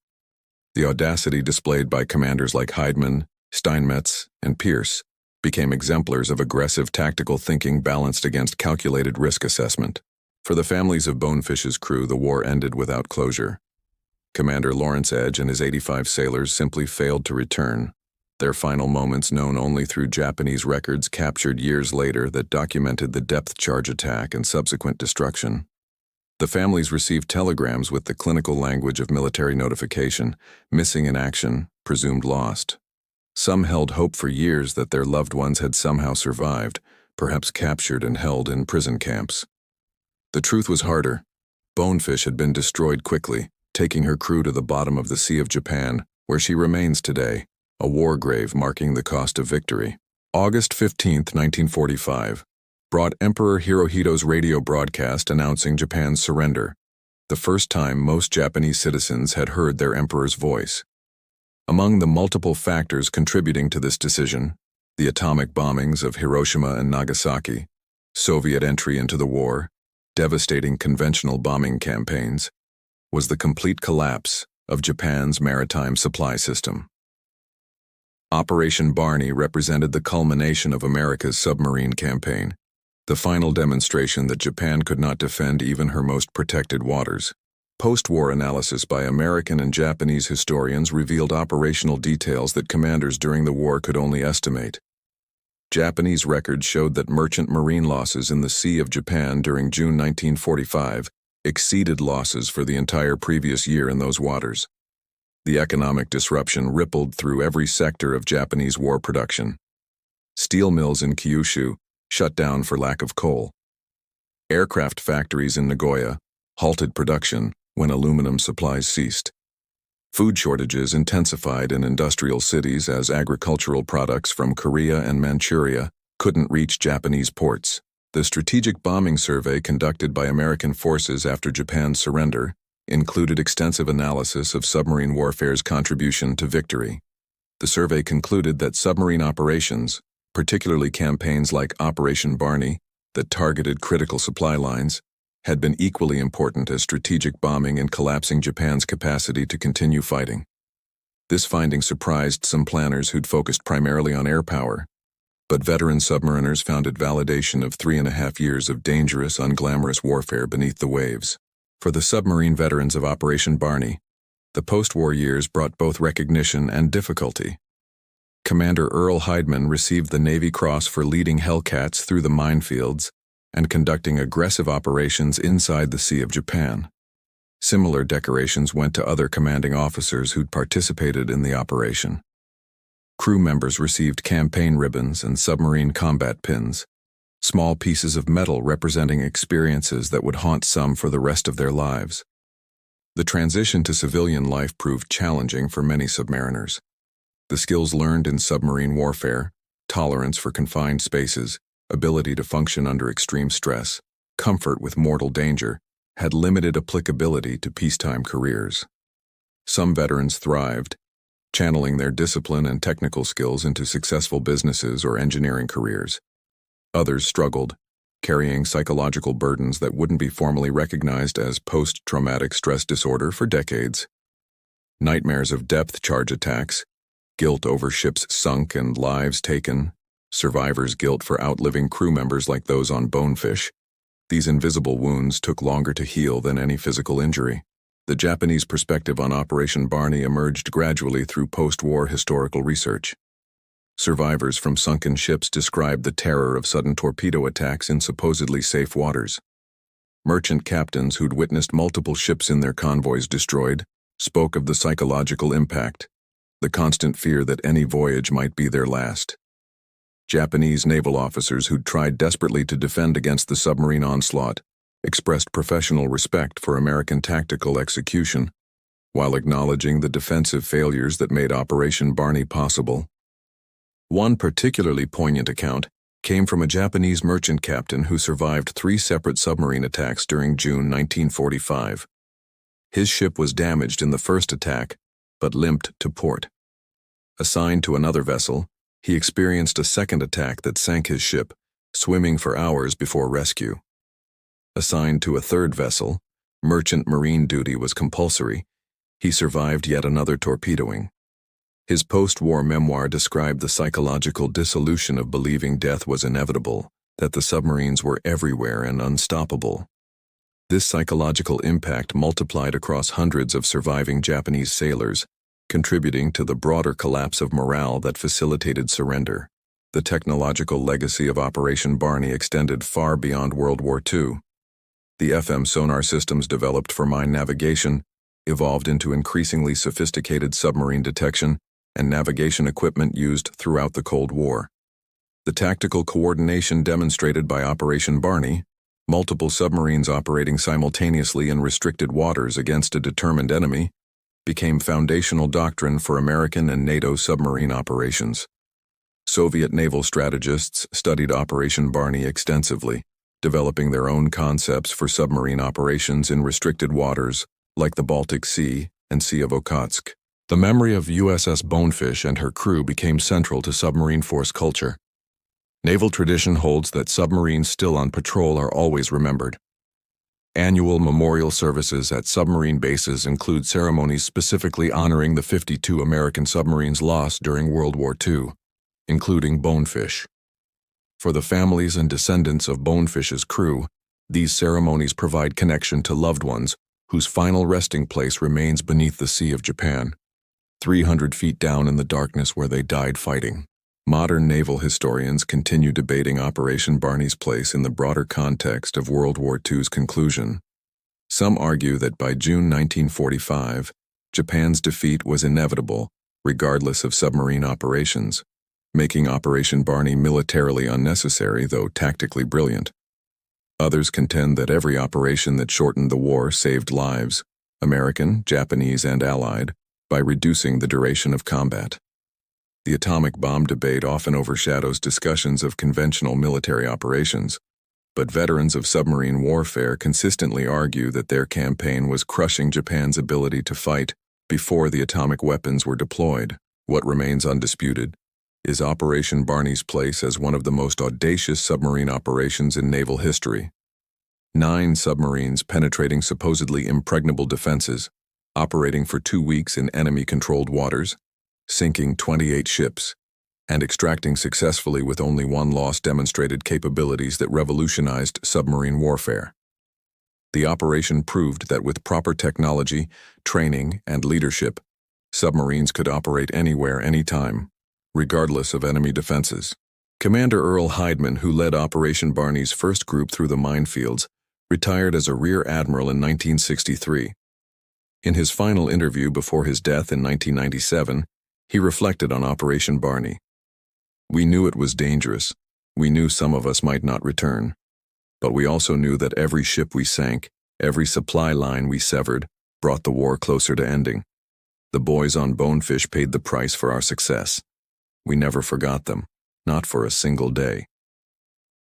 The audacity displayed by commanders like Heidman, Steinmetz, and Pierce became exemplars of aggressive tactical thinking balanced against calculated risk assessment. For the families of Bonefish's crew, the war ended without closure. Commander Lawrence Edge and his 85 sailors simply failed to return, their final moments known only through Japanese records captured years later that documented the depth charge attack and subsequent destruction. The families received telegrams with the clinical language of military notification, missing in action, presumed lost. Some held hope for years that their loved ones had somehow survived, perhaps captured and held in prison camps. The truth was harder. Bonefish had been destroyed quickly, taking her crew to the bottom of the Sea of Japan, where she remains today, a war grave marking the cost of victory. August 15, 1945, brought Emperor Hirohito's radio broadcast announcing Japan's surrender, the first time most Japanese citizens had heard their emperor's voice. Among the multiple factors contributing to this decision, the atomic bombings of Hiroshima and Nagasaki, Soviet entry into the war, devastating conventional bombing campaigns, was the complete collapse of Japan's maritime supply system. Operation Barney represented the culmination of America's submarine campaign. the final demonstration that Japan could not defend even her most protected waters. Post-war analysis by American and Japanese historians revealed operational details that commanders during the war could only estimate. Japanese records showed that merchant marine losses in the Sea of Japan during June 1945 exceeded losses for the entire previous year in those waters. The economic disruption rippled through every sector of Japanese war production. Steel mills in Kyushu shut down for lack of coal. Aircraft factories in Nagoya halted production when aluminum supplies ceased. Food shortages intensified in industrial cities as agricultural products from Korea and Manchuria couldn't reach Japanese ports. The strategic bombing survey conducted by American forces after Japan's surrender included extensive analysis of submarine warfare's contribution to victory. The survey concluded that submarine operations, particularly campaigns like Operation Barney, that targeted critical supply lines, had been equally important as strategic bombing in collapsing Japan's capacity to continue fighting. This finding surprised some planners who'd focused primarily on air power, but veteran submariners found it validation of 3.5 years of dangerous, unglamorous warfare beneath the waves. For the submarine veterans of Operation Barney, the post-war years brought both recognition and difficulty. Commander Earl Heidman received the Navy Cross for leading Hellcats through the minefields and conducting aggressive operations inside the Sea of Japan. Similar decorations went to other commanding officers who'd participated in the operation. Crew members received campaign ribbons and submarine combat pins, small pieces of metal representing experiences that would haunt some for the rest of their lives. The transition to civilian life proved challenging for many submariners. The skills learned in submarine warfare, tolerance for confined spaces, ability to function under extreme stress, comfort with mortal danger, had limited applicability to peacetime careers. Some veterans thrived, channeling their discipline and technical skills into successful businesses or engineering careers. Others struggled, carrying psychological burdens that wouldn't be formally recognized as post-traumatic stress disorder for decades. Nightmares of depth charge attacks, guilt over ships sunk and lives taken, survivors' guilt for outliving crew members like those on Bonefish. These invisible wounds took longer to heal than any physical injury. The Japanese perspective on Operation Barney emerged gradually through post-war historical research. Survivors from sunken ships described the terror of sudden torpedo attacks in supposedly safe waters. Merchant captains who'd witnessed multiple ships in their convoys destroyed spoke of the psychological impact, the constant fear that any voyage might be their last. Japanese naval officers who'd tried desperately to defend against the submarine onslaught expressed professional respect for American tactical execution, while acknowledging the defensive failures that made Operation Barney possible. One particularly poignant account came from a Japanese merchant captain who survived 3 separate submarine attacks during June 1945. His ship was damaged in the first attack, but limped to port. Assigned to another vessel, he experienced a second attack that sank his ship, swimming for hours before rescue. Assigned to a third vessel, merchant marine duty was compulsory. He survived yet another torpedoing. His post-war memoir described the psychological dissolution of believing death was inevitable, that the submarines were everywhere and unstoppable. This psychological impact multiplied across hundreds of surviving Japanese sailors, contributing to the broader collapse of morale that facilitated surrender. The technological legacy of Operation Barney extended far beyond World War II. The FM sonar systems developed for mine navigation evolved into increasingly sophisticated submarine detection and navigation equipment used throughout the Cold War. The tactical coordination demonstrated by Operation Barney, multiple submarines operating simultaneously in restricted waters against a determined enemy, became foundational doctrine for American and NATO submarine operations. Soviet naval strategists studied Operation Barney extensively, developing their own concepts for submarine operations in restricted waters like the Baltic Sea and Sea of Okhotsk. The memory of USS Bonefish and her crew became central to submarine force culture. Naval tradition holds that submarines still on patrol are always remembered. Annual memorial services at submarine bases include ceremonies specifically honoring the 52 American submarines lost during World War II, including Bonefish. For the families and descendants of Bonefish's crew, these ceremonies provide connection to loved ones whose final resting place remains beneath the Sea of Japan, 300 feet down in the darkness where they died fighting. Modern naval historians continue debating Operation Barney's place in the broader context of World War II's conclusion. Some argue that by June 1945, Japan's defeat was inevitable, regardless of submarine operations, making Operation Barney militarily unnecessary though tactically brilliant. Others contend that every operation that shortened the war saved lives, American, Japanese, and Allied, by reducing the duration of combat. The atomic bomb debate often overshadows discussions of conventional military operations, but veterans of submarine warfare consistently argue that their campaign was crushing Japan's ability to fight before the atomic weapons were deployed. What remains undisputed is Operation Barney's place as one of the most audacious submarine operations in naval history. 9 submarines penetrating supposedly impregnable defenses, operating for 2 weeks in enemy-controlled waters, sinking 28 ships, and extracting successfully with only 1 loss demonstrated capabilities that revolutionized submarine warfare. The operation proved that with proper technology, training, and leadership, submarines could operate anywhere, anytime, regardless of enemy defenses. Commander Earl Hydeman, who led Operation Barney's first group through the minefields, retired as a Rear Admiral in 1963. In his final interview before his death in 1997, he reflected on Operation Barney. "We knew it was dangerous. We knew some of us might not return. But we also knew that every ship we sank, every supply line we severed, brought the war closer to ending. The boys on Bonefish paid the price for our success. We never forgot them, not for a single day."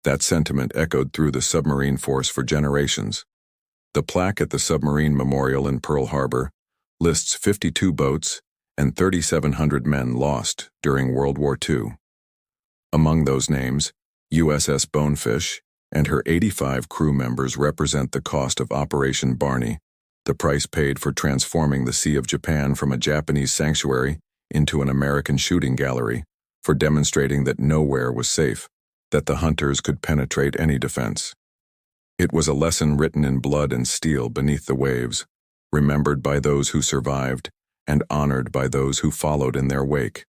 That sentiment echoed through the submarine force for generations. The plaque at the Submarine Memorial in Pearl Harbor lists 52 boats and 3,700 men lost during World War II. Among those names, USS Bonefish and her 85 crew members represent the cost of Operation Barney, the price paid for transforming the Sea of Japan from a Japanese sanctuary into an American shooting gallery, for demonstrating that nowhere was safe, that the hunters could penetrate any defense. It was a lesson written in blood and steel beneath the waves, remembered by those who survived and honored by those who followed in their wake.